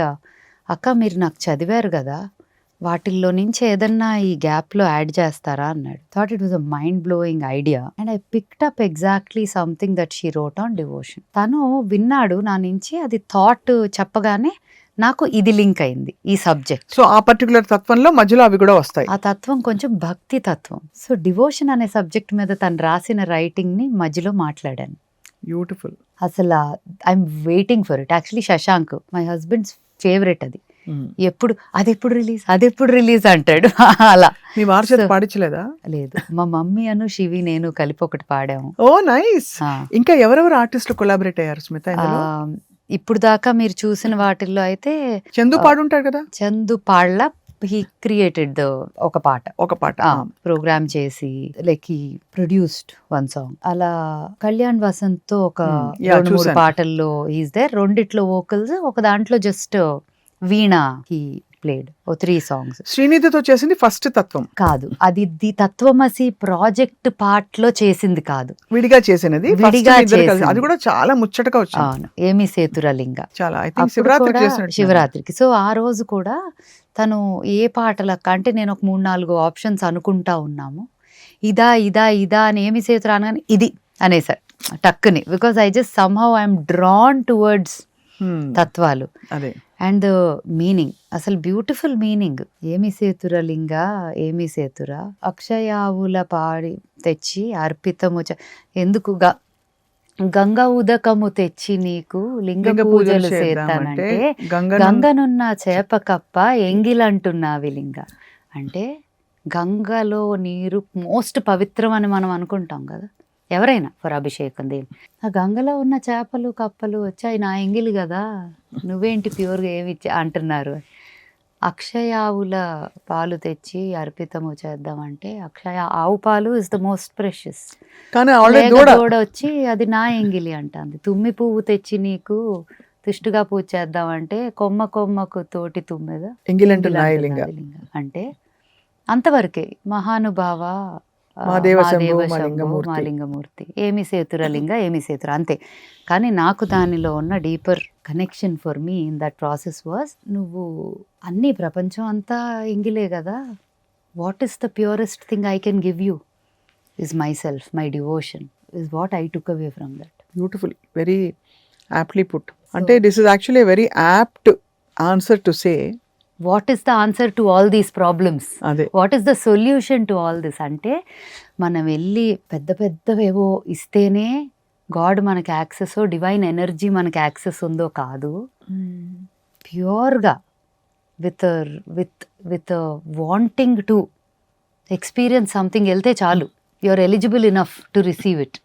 అక్క మీరు నాకు చదివారు కదా, వాటిల్లో నుంచి ఏదన్నా ఈ గ్యాప్లో యాడ్ చేస్తారా అన్నాడు. Thought it was a mind blowing idea and I picked up exactly something that she wrote on devotion. తను విన్నాడు నా నుంచి, అది థాట్ చెప్పగానే నాకు ఇది లింక్ అయింది ఈ సబ్జెక్ట్. సో ఆ పర్టికులర్ తత్వంలో మధ్యలో అవి కూడా వస్తాయి. ఆ తత్వం కొంచెం భక్తి తత్వం. సో డివోషన్ అనే సబ్జెక్ట్ మీద తను రాసిన రైటింగ్ ని మధ్యలో మాట్లాడాను. బ్యూటిఫుల్. అసలు I'm waiting for it. Actually Shashank my husband's favourite. అది ఎప్పుడు అదెప్పుడు రిలీజ్ అంటాడు. అలా మీ వారి చేత పాడించలేదా? లేదు, మా మమ్మీ అను శివి నేను కలిపి ఒకటి పాడాము. ఓ నైస్. ఇంకా ఎవరెవరు ఆర్టిస్టులు కొలాబరేట్ అయ్యారు స్మిత? ఇప్పుడు దాకా మీరు చూసిన వాటిల్లో అయితే చందు పాడుంటాడు కదా. చందు పాడలా, హీ క్రియేటెడ్ ఒక పాట ప్రోగ్రామ్ చేసి like he produced one song. అలా కళ్యాణ్ వసంత్ తో ఒక 2-3 పాటల్లో ఈజ్ దేర్. రెండిట్లో వోకల్స్, ఒక దాంట్లో just veena he played. 3 songs. శ్రీనిధితో చేసింది ఫస్ట్ తత్వం కాదు, అది ది తత్వమసి ప్రాజెక్ట్ పార్ట్ లో చేసింది కాదు, విడిగా చేసినది. విడిగా చేసింది. అది కూడా చాలా ముచ్చటగా వచ్చింది. అవును, ఏమి సేతురలింగ చాలా ఐ థింక్ శివరాత్రికి. సో ఆ రోజు కూడా తను ఏ పాటలకు అంటే నేను ఒక 3-4 ఆప్షన్స్ అనుకుంటా ఉన్నాము, ఇదా అని ఏమి సేతురా అనగానే ఇది అనేసారు టక్కుని. Because I just somehow I'm drawn towards తత్వాలు. అండ్ మీనింగ్ అసలు బ్యూటిఫుల్ మీనింగ్. ఏమి సేతుర లింగ ఏమి సేతుర అక్షయావుల పాడి తెచ్చి అర్పితము ఎందుకు గంగ ఉదకము తెచ్చి నీకు లింగ పూజలు చేస్తానంటే గంగనున్న చేప కప్ప ఎంగిలంటున్నావి లింగ. అంటే గంగలో నీరు మోస్ట్ పవిత్రం అని మనం అనుకుంటాం కదా ఎవరైనా ఫర్ అభిషేకం దేని. ఆ గంగలో ఉన్న చేపలు కప్పలు వచ్చాయి నా ఎంగిలి కదా, నువ్వేంటి ప్యూర్గా ఏమి అంటున్నారు. అక్షయావుల పాలు తెచ్చి అర్పితము చేద్దామంటే అక్షయ ఆవు పాలు ఇస్ ద మోస్ట్ ప్రెషియస్. కానీ దూడ వచ్చి అది నా ఎంగిలి అంటుంది. తుమ్మి పువ్వు తెచ్చి నీకు తుష్టుగా పూజ చేద్దామంటే కొమ్మకు తోటి తుమ్మెద ఎంగిలంటున్నాయి అంటే అంతవరకే. మహానుభావ మాలింగమూర్తి ఏమి సేతుర లింగ ఏమి సేతుర అంతే. కానీ నాకు దానిలో ఉన్న deeper connection for me in that process was నువ్వు అన్ని ప్రపంచం అంతా ఎంగిలే కదా, what is the purest thing I can give you is my self, my devotion is what I took away from that. Beautiful, very aptly put. అంటే this is actually very apt answer to say what is the answer to all these problems, what is the solution to all this. అంటే మనం వెళ్ళి పెద్దవేవో ఇస్తేనే గాడ్ మనకి యాక్సెస్, డివైన్ ఎనర్జీ మనకి యాక్సెస్ ఉందో కాదు. ప్యూర్గా with wanting to experience something వెళ్తే చాలు, you are eligible enough to receive it.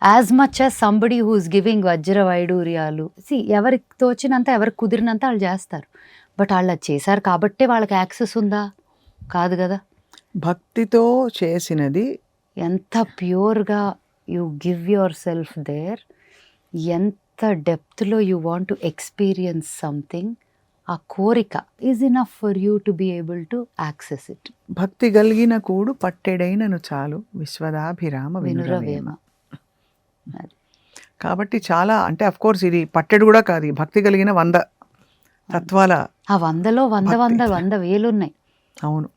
As much as somebody who is giving వజ్ర వైడూర్యాలు. ఎవరికి తోచినంత ఎవరికి కుదిరినంత వాళ్ళు చేస్తారు. బట్ వాళ్ళు అది చేశారు కాబట్టే వాళ్ళకి యాక్సెస్ ఉందా? కాదు కదా. భక్తితో చేసినది ఎంత ప్యూర్గా you give your self there, ఎంత డెప్త్లో you want to experience something, ఆ కోరిక is enough for you to be able to access it. భక్తి కలిగిన కూడు పట్టెడైనను చాలు విశ్వదాభిరామ వినురవేమ. కాబట్టి చాలా అంటే అఫ్ కోర్స్ ఇది పట్టెడు కూడా కాదు, భక్తి కలిగిన 100 తత్వాల. ఆ 100లో 100 వేలున్నాయి. అవును.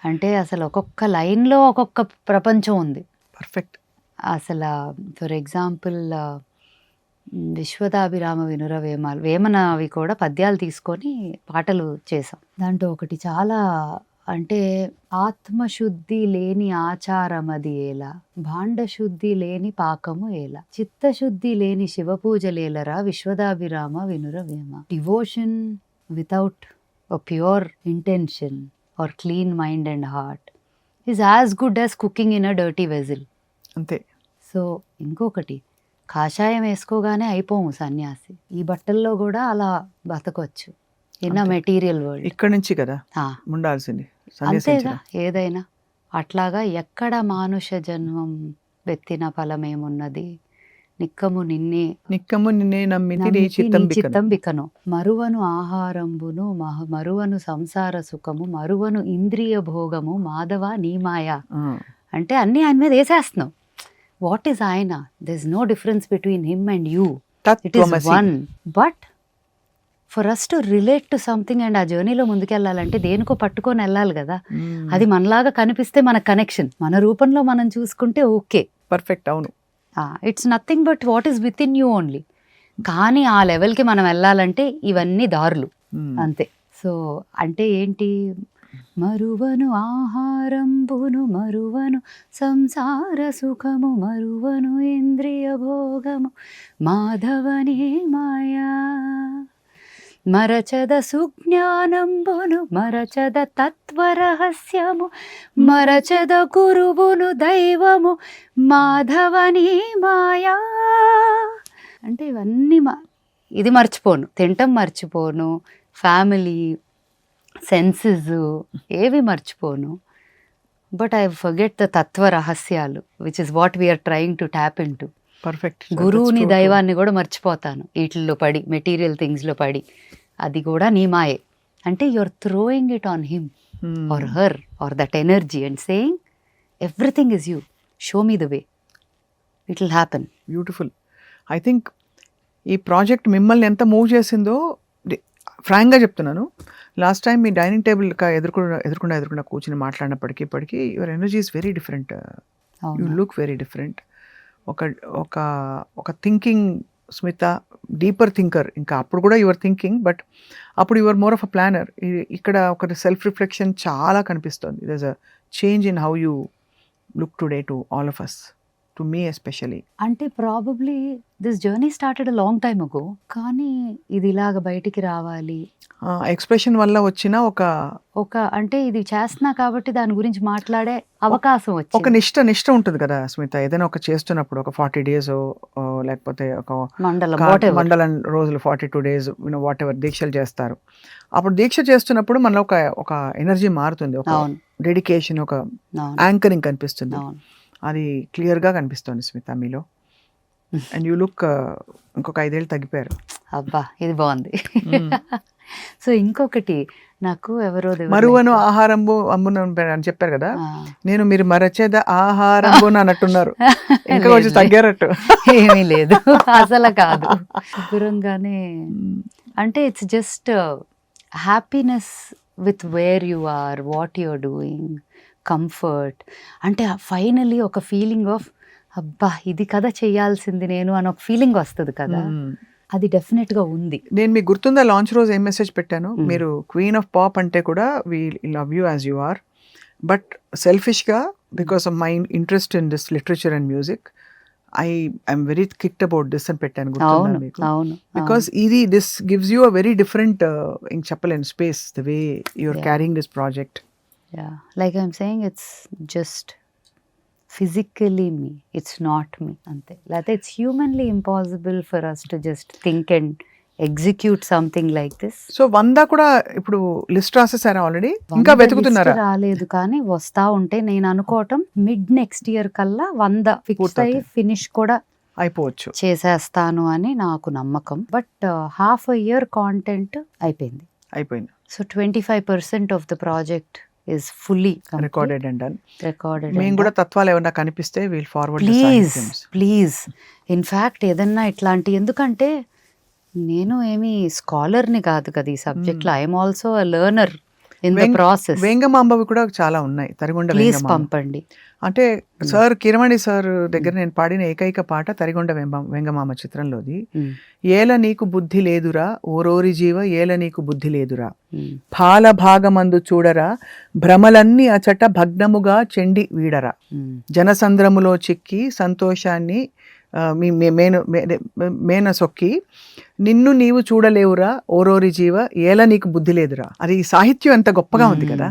అంటే అసలు ఒక్కొక్క లైన్లో ఒక్కొక్క ప్రపంచం ఉంది. పర్ఫెక్ట్. అసలు ఫర్ ఎగ్జాంపుల్ విశ్వదాభిరామ వినురవేమాలు వేమనవి కూడా పద్యాలు తీసుకొని పాటలు చేసాం. దాంట్లో ఒకటి చాలా అంటే ఆత్మశుద్ధి లేని ఆచారమది ఏలా, భాండశుద్ధి లేని పాకము ఏలా, చిత్తశుద్ధి లేని శివపూజలేలరా విశ్వదాభిరామ వినురవేమ. Devotion without a pure intention or clean mind and heart is as good as cooking in a dirty vessel. అంతే. సో ఇంకొకటి, కాషాయం వేసుకోగానే అయిపోము సన్యాసి. ఈ బట్టల్లో కూడా అలా బతకొచ్చు ఇన్ అ మెటీరియల్ వరల్డ్. ఇక్కడ నుంచి కదా ఉండాల్సింది. అంతేగా ఏదైనా. అట్లాగా ఎక్కడ మానుష జన్మం వెత్తిన ఫలమేమున్నది, నిక్కము నిన్నే నమ్మితి చిత్తం బికను, మరువను ఆహారంబును మరువను సంసార సుఖము, మరువను ఇంద్రియ భోగము, మాధవ నీమాయ. అంటే అన్ని ఆయన మీద వేసేస్తున్నావు. వాట్ ఈస్ ఆయన? There is no difference between him and you, it is one. But for us to relate to something and ఆ జర్నీలో ముందుకెళ్ళాలంటే దేనికో పట్టుకొని వెళ్ళాలి కదా. అది మనలాగా కనిపిస్తే మన కనెక్షన్, మన రూపంలో మనం చూసుకుంటే ఓకే, పర్ఫెక్ట్. అవును. It's nothing but what is with in you only. కానీ ఆ లెవెల్కి మనం వెళ్ళాలంటే ఇవన్నీ దారులు అంతే. సో అంటే ఏంటి, మరువను ఆహారంబును మరువను సంసార సుఖము, మరువను ఇంద్రియ భోగము, మాధవని మాయా, మరచద సుజ్ఞానంబును మరచద తత్వరహస్యము, మరచద గురువును దైవము, మాధవని మాయా. అంటే ఇవన్నీ ఇది మర్చిపోను, తింటం మర్చిపోను, ఫ్యామిలీ సెన్సెస్ ఏవి మర్చిపోను. బట్ ఐ ఫర్గెట్ ద తత్వ రహస్యాలు which is what we're trying to tap in to. Perfect. గురువుని దైవాన్ని కూడా మర్చిపోతాను వీటిల్లో పడి, మెటీరియల్ థింగ్స్లో పడి. అది కూడా నీ మాయే. అంటే you are throwing it on him or her or that energy and saying everything is you, show me the way, it will happen. Beautiful. I think ఈ ప్రాజెక్ట్ మిమ్మల్ని ఎంత మూవ్ చేసిందో ఫ్రాంక్గా చెప్తున్నాను. లాస్ట్ టైం మీ డైనింగ్ టేబుల్ ఎదురుకుండా కూర్చుని మాట్లాడినప్పటికీ ఇప్పటికీ your energy is very different. You look very different. ఒక థింకింగ్ స్మిత డీపర్ థింకర్. ఇంకా అప్పుడు కూడా యువర్ థింకింగ్, బట్ అప్పుడు your more of a planner. ఇక్కడ ఒక సెల్ఫ్ రిఫ్లెక్షన్ చాలా కనిపిస్తుంది. There a change in how you look today to all of us, to me especially. అంటే probably this journey started a long time ago, కానీ ఇది ఇలాగ బయటికి రావాలి, ఎక్స్ప్రెషన్ వల్ల వచ్చిన ఒక అంటే ఇది చేస్తున్నా కాబట్టి దాని గురించి మాట్లాడే అవకాశం ఒక వచ్చింది. నిష్ట ఉంటుంది కదా స్మిత. ఏదైనా ఒక చేస్తున్నప్పుడు ఒక 40 days లేకపోతే ఒక మండలం మండలం రోజులు 42 days వాట్ ఎవర్ దీక్షలు చేస్తారు. అప్పుడు దీక్ష చేస్తున్నప్పుడు మనలో ఒక ఎనర్జీ మారుతుంది, ఒక అవును డెడికేషన్, ఒక అవును యాంకరింగ్ కనిపిస్తుంది. అవును. అది క్లియర్ గా కనిపిస్తుంది స్మిత మీలో. అండ్ యూ లుక్ ఇంకొక 5 ఏళ్ళు తగ్గిపోయారు. అబ్బా ఇది బాగుంది. సో ఇంకొకటి నాకు ఎవరో మరువను ఆహారంబు అమ్మును అని చెప్పారు కదా, నేను మీరు మరచేద ఆహారంబు అన్నట్టున్నారు, ఇంకా కొంచెం తగ్గారట్టు. ఏమీ లేదు అసలు కాదు, శుభ్రంగానే. అంటే it's just happiness with where you are, what you are doing, comfort. అంటే ఫైనలీ ఒక ఫీలింగ్ ఆఫ్ అబ్బా ఇది కదా చేయాల్సింది నేను అని ఒక ఫీలింగ్ వస్తుంది కదా, అది డెఫినెట్ గా ఉంది. నేను మీకు గుర్తుందా లాంచ్ రోజు ఏం మెసేజ్ పెట్టాను, మీరు క్వీన్ ఆఫ్ పాప్ అంటే కూడా we love you as you are, but selfish గా because of my interest in this literature and music I'm very kicked about this అని పెట్టాను. గుర్తుందా మీకు? అవును బికాస్ ఇది this gives you a very different ఇంక చెప్పలేను space, the way you are carrying this project. Like I'm saying it's just physically me, it's not me అంతే. లేకపోతే it's humanly impossible for us to just think and execute something like this. So 100 కూడా ఇప్పుడు లిస్ట్ రాసేసారా ఆల్రెడీ, ఇంకా వెతుకుతున్నారా? రాలేదు కానీ వస్తా ఉంటే నేను అనుకోవటం మిడ్ నెక్స్ట్ ఇయర్ కల్లా 100 ఫిక్స్ అయ్యి ఫినిష్ కూడా అయిపోవచ్చు, చేసేస్తాను అని నాకు నమ్మకం. But half a year content అయిపోయింది. So 25% of the project is fully recorded and done. Recorded. మేము కూడా తత్వాలు ఏమన్నా కనిపిస్తే we'll forward ప్లీజ్ ఇన్ఫాక్ట్ ఏదన్నా ఇట్లాంటి, ఎందుకంటే నేను ఏమి స్కాలర్ని కాదు కదా ఈ సబ్జెక్ట్లో, I'm also a learner in the process. వేంగమాంబవి కూడా చాలా ఉన్నాయి, తరిగొండ ప్లీజ్ పంపండి. అంటే సార్ కిరమణి సార్ దగ్గర నేను పాడిన ఏకైక పాట తరిగొండ వెంగమామ చిత్రంలోది. ఏల నీకు బుద్ధి లేదురా ఓరోరి జీవ, ఏల నీకు బుద్ధి లేదురా, పాల భాగమందు చూడరా, భ్రమలన్నీ అచట భగ్నముగా చెండి వీడరా, జనసంద్రములో చిక్కి సంతోషాన్ని మేన సొక్కి, నిన్ను నీవు చూడలేవురా ఓరోరి జీవ, ఏల నీకు బుద్ధి లేదురా. అది సాహిత్యం ఎంత గొప్పగా ఉంది కదా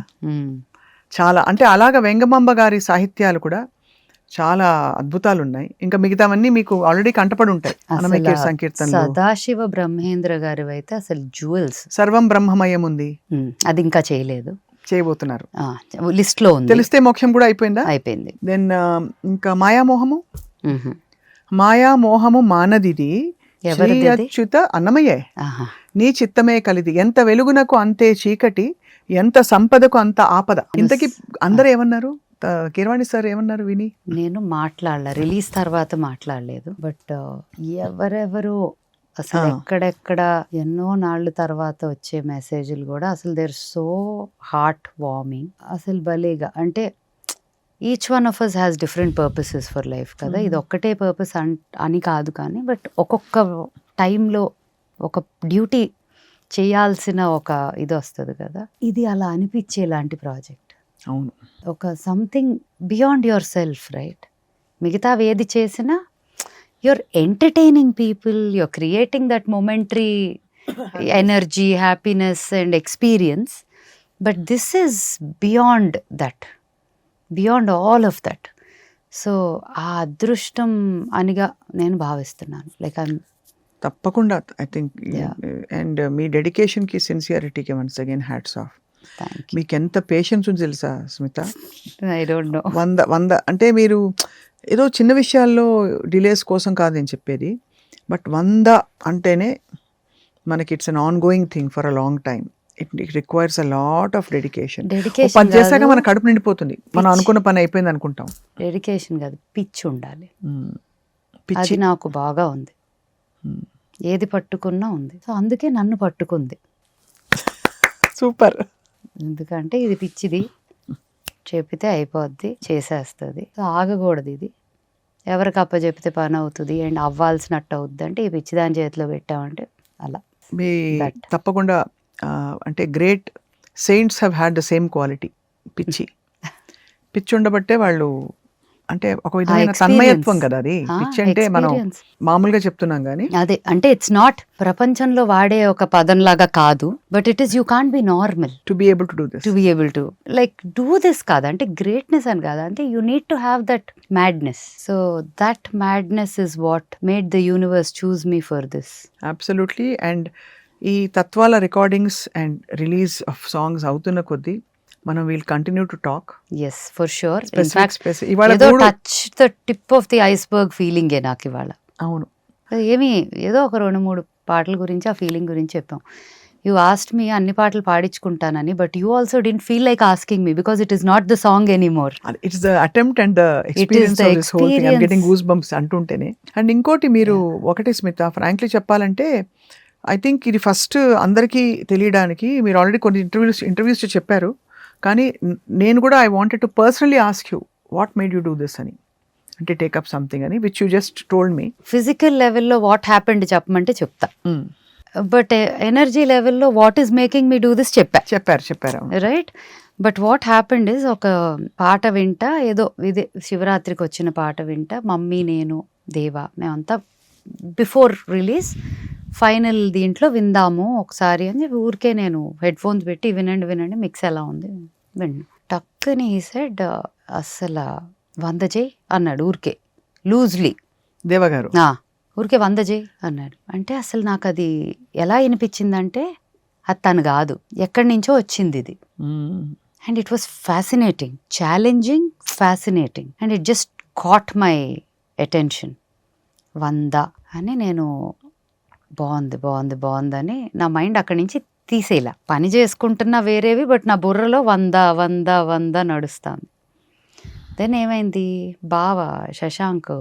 చాలా. అంటే అలాగా వెంగమాంబ గారి సాహిత్యాలు కూడా చాలా అద్భుతాలు ఉన్నాయి. ఇంకా మిగతావన్నీ మీకు ఆల్రెడీ కంటపడి ఉంటాయి. అన్నమయ్య సంకీర్తనలు, సదాశివ బ్రహ్మేంద్ర గారి అయితే అసలు జ్యువెల్స్. సర్వం బ్రహ్మమయం ఉంది, అది ఇంకా చేయబోతున్నారు, లిస్ట్ లో ఉంది. తెలిస్తే మోక్షం కూడా అయిపోయిందా? అయిపోయింది. దెన్ ఇంకా మాయామోహము మానదిది అచ్యుత అన్నమయ్యే, నీ చిత్తమే కలిది, ఎంత వెలుగునకు అంతే చీకటి, ఎంత సంపదకు అంత ఆపద. ఇంతకీ అందరూ ఏమన్నారు? కీరవాణి సార్ ఏమన్నారు విని? నేను మాట్లాడలే, రిలీజ్ తర్వాత మాట్లాడలేదు. బట్ ఎవరెవరు అసలు ఎక్కడెక్కడ ఎన్నో నాళ్ళు తర్వాత వచ్చే మెసేజ్లు కూడా అసలు దేర్ సో హార్ట్ వార్మింగ్. అసలు భలేగా, అంటే each one of us has different purposes for life కదా. ఇది ఒక్కటే పర్పస్ అని కాదు కానీ, బట్ ఒక్కొక్క టైంలో ఒక డ్యూటీ చేయాల్సిన ఒక ఇది వస్తుంది కదా. ఇది అలా అనిపించేలాంటి ప్రాజెక్ట్. అవును, ఒక something beyond your self, right? మిగతా ఏది చేసినా you're entertaining people, you're creating that momentary energy, happiness and experience. But this is beyond that, beyond all of that. So ఆ అదృష్టం అనిగా నేను భావిస్తున్నాను. లైక్ ఐ తప్పకుండా ఐ థింక్. అండ్ మీ డెడికేషన్కి, సిన్సియారిటీకి వన్స్ అగైన్ హ్యాట్స్ ఆఫ్. మీకు ఎంత పేషెన్స్ ఉంది తెలుసా స్మిత? I don't know. 100 అంటే మీరు ఏదో చిన్న విషయాల్లో డిలేస్ కోసం కాదు నేను చెప్పేది, బట్ 100 అంటేనే మనకి it's an on going thing for a long time. It requires a lot of dedication. పని చేశాక మన కడుపు నిండిపోతుంది, మనం అనుకున్న పని అయిపోయింది అనుకుంటాం. డెడికేషన్ కాదు, పిచ్చి ఉండాలి. పిచ్చి నాకు బాగా ఉంది, ఏది పట్టుకున్నా ఉంది. సో అందుకే నన్ను పట్టుకుంది. సూపర్. ఎందుకంటే ఇది పిచ్చిది, చెప్పితే అయిపోద్ది, చేసేస్తుంది. సో ఆగకూడదు ఇది. ఎవరికి అప్పచెప్తే పని అవుతుంది అండ్ అవ్వాల్సినట్టు అవుద్ది అంటే ఈ పిచ్చిదాని చేతిలో పెట్టామంటే అలా. మీ That. తప్పకుండా అంటే great saints have had the same quality. పిచ్చి ఉండబట్టే వాళ్ళు అంటే ఒక విధమైన experience. తన్మయత్వం కదా అది. పిచ్చి అంటే మనం experience. మామూలుగా చెప్తున్నాం కానీ అదే అంటే ఇట్స్ నాట్ ప్రపంచంలో వాడే ఒక పదంలాగా కాదు, but it is you can't be normal to be able to do this. To be able to like do this కాదు అంటే గ్రేట్నెస్ అని కాదు అంటే you need to have that madness. So that madness is what made the universe choose me for this. Absolutely. And ఈ తత్వాల recordings and release of songs అవుతున్న కొద్దీ మనం will continue to talk. Yes for sure. ఇవాళ ఏదో మూడు- touch the tip of the iceberg ఫీలింగే నాకు ఇవాళ. అవును, అది ఏమి ఏదో ఒక 2-3 పాటల గురించి ఆ ఫీలింగ్ గురించి చెప్పాం. యూ ఆస్క్డ్ మీ అన్ని పాటలు పాడించుకుంటానని, but you also didn't feel like asking me because it is not the song anymore. It's the attempt and the experience the of this whole thing. I'm experience. Getting goose bumps అంటుంటేనే. అండ్ ఇంకోటి మీరు ఒకటి స్మిత, ఫ్రాంక్లీ చెప్పాలంటే ఐ థింక్ ఇది ఫస్ట్ అందరికీ తెలియడానికి మీరు ఆల్రెడీ కొన్ని ఇంటర్వ్యూస్ చెప్పారు, కానీ నేను కూడా I wanted to personally ask you what made you do this అని, అంటే టేకప్ సంథింగ్ అని which you just told me. Physical లెవెల్లో వాట్ హ్యాపెండ్ చెప్పమంటే చెప్తా, బట్ ఎనర్జీ లెవెల్లో what is making me do this చెప్పారు. Right. But what happened is ఒక పాట వింటా, ఏదో ఇదే శివరాత్రికి వచ్చిన పాట వింటా, మమ్మీ నేను దేవా మేమంతా బిఫోర్ రిలీజ్ ఫైనల్ దీంట్లో విందాము ఒకసారి అని చెప్పి ఊరికే నేను హెడ్ ఫోన్స్ పెట్టి వినండి మిక్స్ ఎలా ఉంది విండి. టక్కుని ఈ సెడ్ అస్సలు 100 చేయి అన్నాడు ఊరికే లూజ్లీ. దేవా గారు ఊరికే 100 చేయి అన్నాడు. అంటే అసలు నాకు అది ఎలా వినిపించిందంటే అది తను కాదు, ఎక్కడి నుంచో వచ్చింది ఇది. And it was fascinating, challenging, fascinating and it just caught my attention. 100 అని నేను బాగుందని నా మైండ్ అక్కడి నుంచి తీసేలా. పని చేసుకుంటున్నా వేరేవి, బట్ నా బుర్రలో 100 నడుస్తాను. దెన్ ఏమైంది, బావ శశాంక్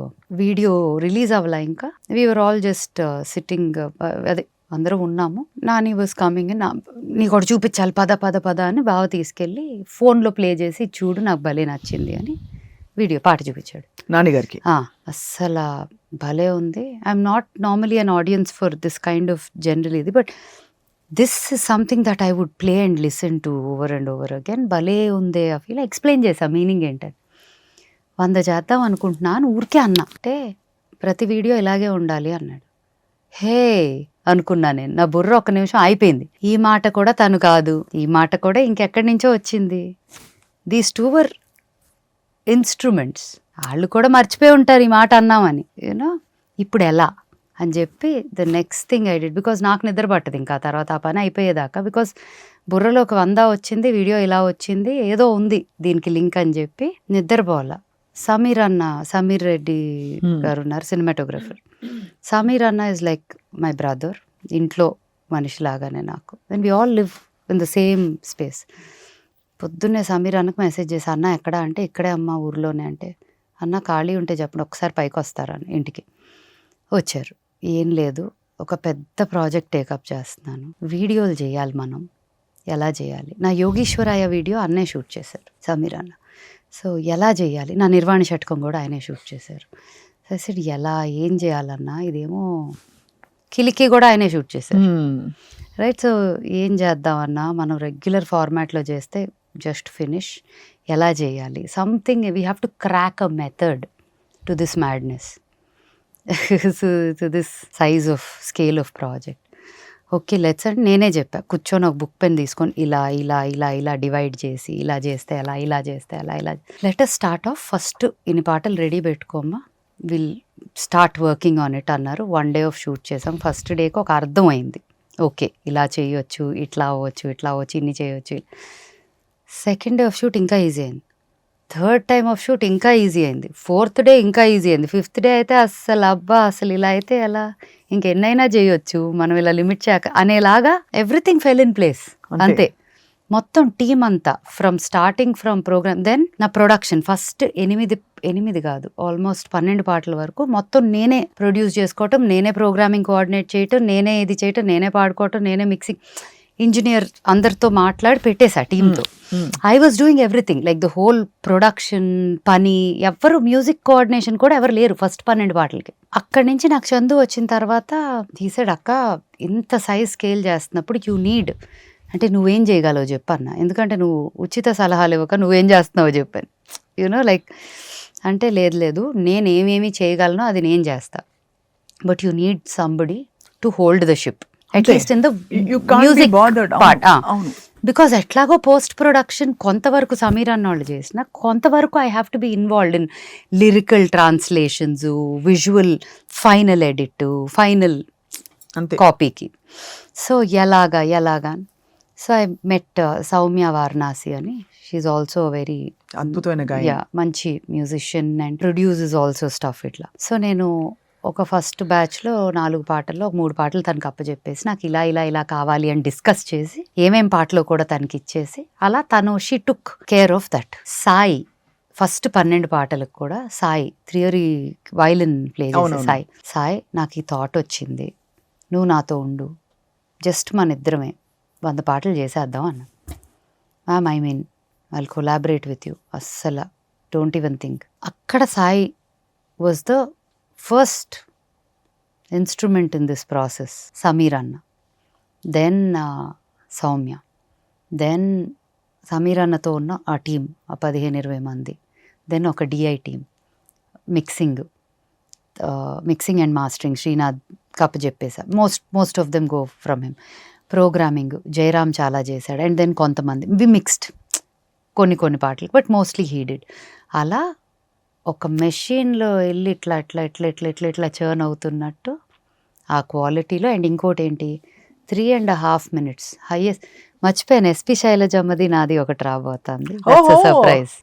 వీడియో రిలీజ్ అవ్వలా ఇంకా, వీఆర్ ఆల్ జస్ట్ సిట్టింగ్, అదే అందరూ ఉన్నాము. నాని వాజ్ కమింగ్, నీకు ఒకటి చూపించాలి పద అని బావ తీసుకెళ్ళి ఫోన్లో ప్లే చేసి చూడు నాకు భలే నచ్చింది అని వీడియో పాట చూపించాడు నాన్నగారికి. అస్సలు భలే ఉంది. I'm not normally an audience for this kind of general ఇది, but this is something that I would play and listen to over and over again. భలే ఉంది ఆ ఫీల్. ఎక్స్ప్లెయిన్ చేసా మీనింగ్ ఏంటని. 100 చేద్దాం అనుకుంటున్నాను ఊరికే అన్నా, అంటే ప్రతి వీడియో ఇలాగే ఉండాలి అన్నాడు. హే అనుకున్నా నేను, నా బుర్ర ఒక నిమిషం అయిపోయింది. ఈ మాట కూడా తను కాదు, ఈ మాట కూడా ఇంకెక్కడి నుంచో వచ్చింది. These two were instruments. వాళ్ళు కూడా మర్చిపోయి ఉంటారు ఈ మాట అన్నామని, యూనో ఇప్పుడు ఎలా అని చెప్పి the next thing I did, because నాకు నిద్ర పట్టదు ఇంకా తర్వాత ఆ పని అయిపోయేదాకా, బికాజ్ బుర్రలో ఒక 100 వచ్చింది, వీడియో ఇలా వచ్చింది, ఏదో ఉంది దీనికి లింక్ అని చెప్పి నిద్రపోవాల. సమీర్ రెడ్డి గారు ఉన్నారు సినిమాటోగ్రఫర్. సమీర్ అన్న ఇస్ లైక్ మై బ్రదర్, ఇంట్లో మనిషిలాగానే నాకు. And we all live in the same space. పొద్దున్నే సమీర్ అన్నకు మెసేజ్ చేసి, అన్న ఎక్కడ అంటే ఇక్కడే అమ్మ ఊర్లోనే. అంటే అన్న ఖాళీ ఉంటే చెప్పండి ఒకసారి పైకి వస్తారని. ఇంటికి వచ్చారు. ఏం లేదు, ఒక పెద్ద ప్రాజెక్ట్ టేకప్ చేస్తున్నాను, వీడియోలు చేయాలి మనం, ఎలా చేయాలి. నా యోగీశ్వరాయ వీడియో అన్నే షూట్ చేశారు సమీర్ అన్న. సో ఎలా చేయాలి, నా నిర్వాణి షట్కం కూడా ఆయనే షూట్ చేశారు. సో ఎలా ఏం చేయాలన్నా, ఇదేమో కిలికి కూడా ఆయనే షూట్ చేశారు. రైట్. సో ఏం చేద్దామన్నా, మనం రెగ్యులర్ ఫార్మాట్లో చేస్తే జస్ట్ ఫినిష్, ఎలా చేయాలి something, we have to crack a method to this madness, to this size of scale of project. Okay let's అంటే నేనే చెప్పా, కూర్చొని ఒక బుక్ పెన్ తీసుకొని ఇలా డివైడ్ చేసి ఇలా చేస్తే ఎలా, ఇలా చేస్తే ఎలా, ఇలా let us start off. First ఇన్ని పాటలు రెడీ పెట్టుకోమ్మా, will start working on it అన్నారు. 1 day ఆఫ్ షూట్ చేసాం. ఫస్ట్ డేకి ఒక అర్థం అయింది, ఓకే ఇలా చేయొచ్చు, ఇట్లా అవ్వచ్చు, ఇన్ని చేయొచ్చు. సెకండ్ డే ఆఫ్ షూట్ ఇంకా ఈజీ అయింది. థర్డ్ టైమ్ ఆఫ్ షూట్ ఇంకా ఈజీ అయింది. 4th డే ఇంకా ఈజీ అయింది. 5th డే అయితే అసలు ఇలా అయితే ఎలా, ఇంకెన్నైనా చేయొచ్చు మనం ఇలా లిమిట్ చేయక అనేలాగా ఎవ్రీథింగ్ ఫెల్ ఇన్ ప్లేస్. అంతే మొత్తం టీమ్ అంతా, from starting from programme. Then నా ప్రొడక్షన్ ఫస్ట్ 8 కాదు ఆల్మోస్ట్ 12 పాటల వరకు మొత్తం నేనే ప్రొడ్యూస్ చేసుకోవటం, నేనే ప్రోగ్రామింగ్ కోఆర్డినేట్ చేయటం, నేనే ఇది చేయటం, నేనే పాడుకోవటం, నేనే మిక్సింగ్, ఇంజనీర్ అందరితో మాట్లాడి పెట్టేసా టీంతో. I was doing everything like the whole production పని. ఎవరు మ్యూజిక్ కోఆర్డినేషన్ కూడా ఎవరు లేరు ఫస్ట్ 12 పాటలకి. అక్కడి నుంచి నాకు చందు వచ్చిన తర్వాత తీసాడు, అక్క ఇంత సైజ్ స్కేల్ చేస్తున్నప్పుడు యూ నీడ్ అంటే నువ్వేం చేయగలవు చెప్పన్న, ఎందుకంటే నువ్వు ఉచిత సలహాలు ఇవ్వక నువ్వేం చేస్తున్నావో చెప్పాను. యూనో లైక్ అంటే లేదు నేను ఏమేమి చేయగలను అది నేను చేస్తా, but you need somebody to hold the ship at least in the music part. Because ఎట్లాగో పోస్ట్ ప్రొడక్షన్ కొంతవరకు సమీర్ అన్న వాళ్ళు చేసిన, కొంతవరకు I have to be involved in lyrical translations, visual final edit, final కాపీకి. సో ఎలాగా so I met Soumya Varanasi అని, షీఈ్ ఆల్సో వెరీ అద్భుతమైన మంచి musician and produces also stuff ఇట్లా. సో నేను ఒక ఫస్ట్ బ్యాచ్లో 4 పాటల్లో 3 పాటలు తనకు అప్పచెప్పేసి నాకు ఇలా కావాలి అని డిస్కస్ చేసి ఏమేం పాటలో కూడా తనకి ఇచ్చేసి అలా తను she took care of that. Sai first 12 పాటలకు కూడా సాయి థియరీ వైలిన్ ప్లే చేసే సాయి నాకు ఈ థాట్ వచ్చింది, నువ్వు నాతో ఉండు, జస్ట్ మన ఇద్దరమే 100 పాటలు చేసేద్దాం అన్న. Ma'am I mean I'll collaborate with you, అస్సలు డోంట్ ఈవెన్ థింక్. అక్కడ Sai was the first instrument in this process. Sameer అన్న, దెన్ సౌమ్య, దెన్ సమీర్ అన్నతో ఉన్న ఆ టీం, ఆ 15-20 మంది, దెన్ ఒక DI team, mixing and mastering Srinath కప్పు చెప్పేసా, most of them go from him. Programming Jayaram చాలా చేశాడు, అండ్ దెన్ కొంతమంది వి మిక్స్డ్ కొన్ని పాటలు, బట్ మోస్ట్లీ హీ డిడ్. అలా ఒక మెషిన్లో వెళ్ళి ఇట్లా చర్న్ అవుతున్నట్టు ఆ క్వాలిటీలో. అండ్ ఇంకోటి ఏంటి, 3.5 minutes హైయెస్ట్. మర్చిపోయాను, ఎస్పి శైలజమ్మది నాది ఒకటి రాబోతుంది, సర్ప్రైజ్.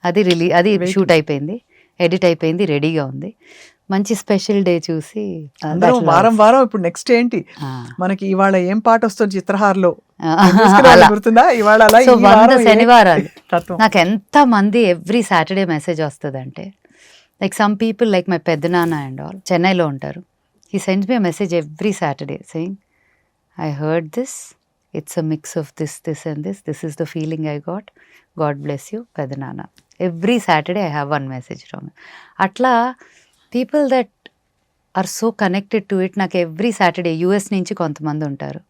అది షూట్ అయిపోయింది, ఎడిట్ అయిపోయింది, రెడీగా ఉంది. మంచి స్పెషల్ డే చూసి వారం ఇప్పుడు నెక్స్ట్ ఏంటి మనకి, ఇవాళ ఏం పాట వస్తుంది చిత్రహార్లో గుర్తుందా? ఇవాళ 100 శనివారాలు నాకు ఎంత మంది ఎవ్రీ సాటర్డే మెసేజ్ వస్తుంది అంటే, like some people like my పెద్దనాన్న అండ్ ఆల్ చెన్నైలో ఉంటారు. He sends me message every Saturday saying I heard this, it's a mix of this and this is the feeling I got, God bless you పెద్దనాన్న. Every Saturday I have 1 message from. అట్లా people that are so connected to it. నాకు ఎవ్రీ సాటర్డే యూఎస్ నుంచి కొంతమంది ఉంటారు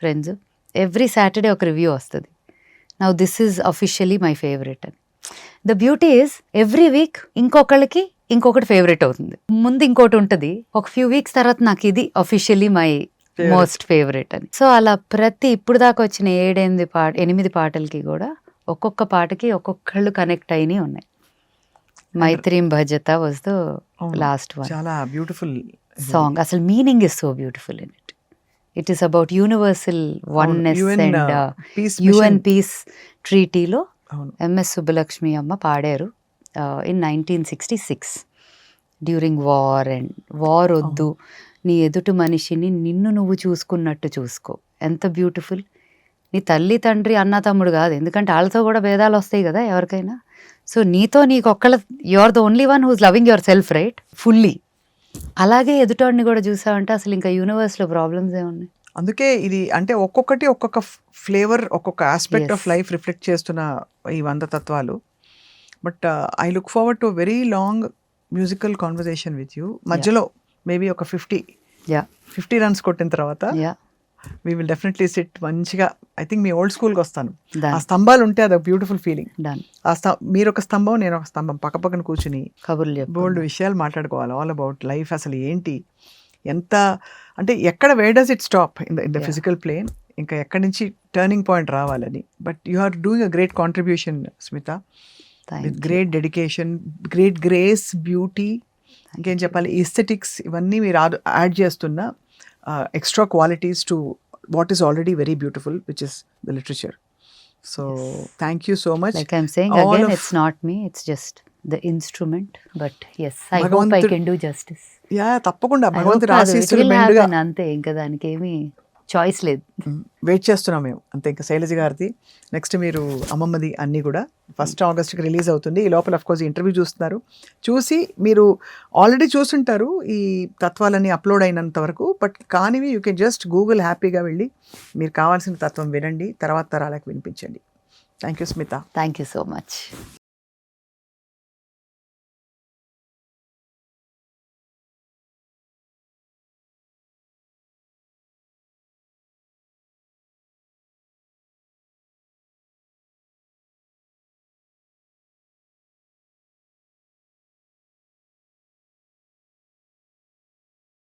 ఫ్రెండ్స్, ఎవ్రీ సాటర్డే ఒక రివ్యూ వస్తుంది, now this is officially my favourite అని. The beauty is every week ఇంకొకళ్ళకి ఇంకొకటి ఫేవరెట్ అవుతుంది. ముందు ఇంకోటి ఉంటుంది, ఒక ఫ్యూ వీక్స్ తర్వాత నాకు ఇది అఫిషియలీ మై మోస్ట్ ఫేవరెట్ అని. సో అలా ప్రతి ఇప్పుడు దాకా వచ్చిన 7-8 పాటలకి కూడా ఒక్కొక్క పాటకి ఒక్కొక్కళ్ళు కనెక్ట్ అయినవి ఉన్నాయి. Maithreem Bhajata was the last one. చాలా బ్యూటిఫుల్ సాంగ్, అసలు meaning is so beautiful in it. It is about universal oneness and UN peace ట్రీటీలో ఎంఎస్ సుబ్బలక్ష్మి అమ్మ పాడారు in 1966 during war. And war వద్దు, నీ ఎదుటి మనిషిని నిన్ను నువ్వు చూసుకున్నట్టు చూసుకో. ఎంత బ్యూటిఫుల్. నీ తల్లి తండ్రి అన్న తమ్ముడు కాదు, ఎందుకంటే వాళ్ళతో కూడా భేదాలు వస్తాయి కదా ఎవరికైనా. సో నీతో నీకొక్కళ్ళ, you are the only one who's loving your self right fully. అలాగే ఎదుటోడిని కూడా చూసావంటే అసలు ఇంకా యూనివర్స్లో ప్రాబ్లమ్స్ ఏమున్నాయి. అందుకే ఇది అంటే ఒక్కొక్కటి ఒక్కొక్క ఫ్లేవర్, ఒక్కొక్క ఆస్పెక్ట్ ఆఫ్ లైఫ్ రిఫ్లెక్ట్ చేస్తున్న ఈ 100 తత్వాలు. But I look forward to very long musical conversation with you. మధ్యలో మేబీ ఒక 50 runs కొట్టిన తర్వాత వీ విల్ డెఫినెట్లీ సిట్ మంచిగా. ఐ థింక్ మీ ఓల్డ్ స్కూల్కి వస్తాను. ఆ స్తంభాలు ఉంటే అది బ్యూటిఫుల్ ఫీలింగ్. మీరు ఒక స్తంభం, నేను ఒక స్తంభం, పక్కన కూర్చుని కబుర్లు బోల్డ్ విషయాలు మాట్లాడుకోవాలి. ఆల్ అబౌట్ లైఫ్, అసలు ఏంటి, ఎంత అంటే ఎక్కడ, where does it stop in the physical plane, ఇంకా ఎక్కడి నుంచి టర్నింగ్ పాయింట్ రావాలని. But you are doing a great contribution Smita, with great dedication, great grace, beauty, ఇంకేం చెప్పాలి, ఎస్థెటిక్స్, ఇవన్నీ మీరు యాడ్ చేస్తున్న extra qualities to what is already very beautiful, which is the literature. So thank you so much. Like I'm saying again, it's not me, it's just the instrument, but yes, I hope I can do justice. Yeah, తప్పకుండా భగవంతుడు ఆశీస్సులు మెండుగా. అంతే, ఇంకా దానికి ఏమి చాయిస్ లేదు. వెయిట్ చేస్తున్నాం మేము అంతే. ఇంకా శైలజ గారిది నెక్స్ట్ మీరు అమ్మమ్మది అన్నీ కూడా 1 ఆగస్ట్కి రిలీజ్ అవుతుంది. ఈ లోపల అఫ్కోర్స్ ఇంటర్వ్యూ చూస్తున్నారు, చూసి మీరు ఆల్రెడీ చూసుంటారు ఈ తత్వాలన్నీ అప్లోడ్ అయినంత వరకు. బట్ కానివి యూ కెన్ జస్ట్ గూగుల్ హ్యాపీగా వెళ్ళి మీరు కావాల్సిన తత్వం వినండి, తర్వాత తరాలకు వినిపించండి. Thank you Smita. Thank you so much.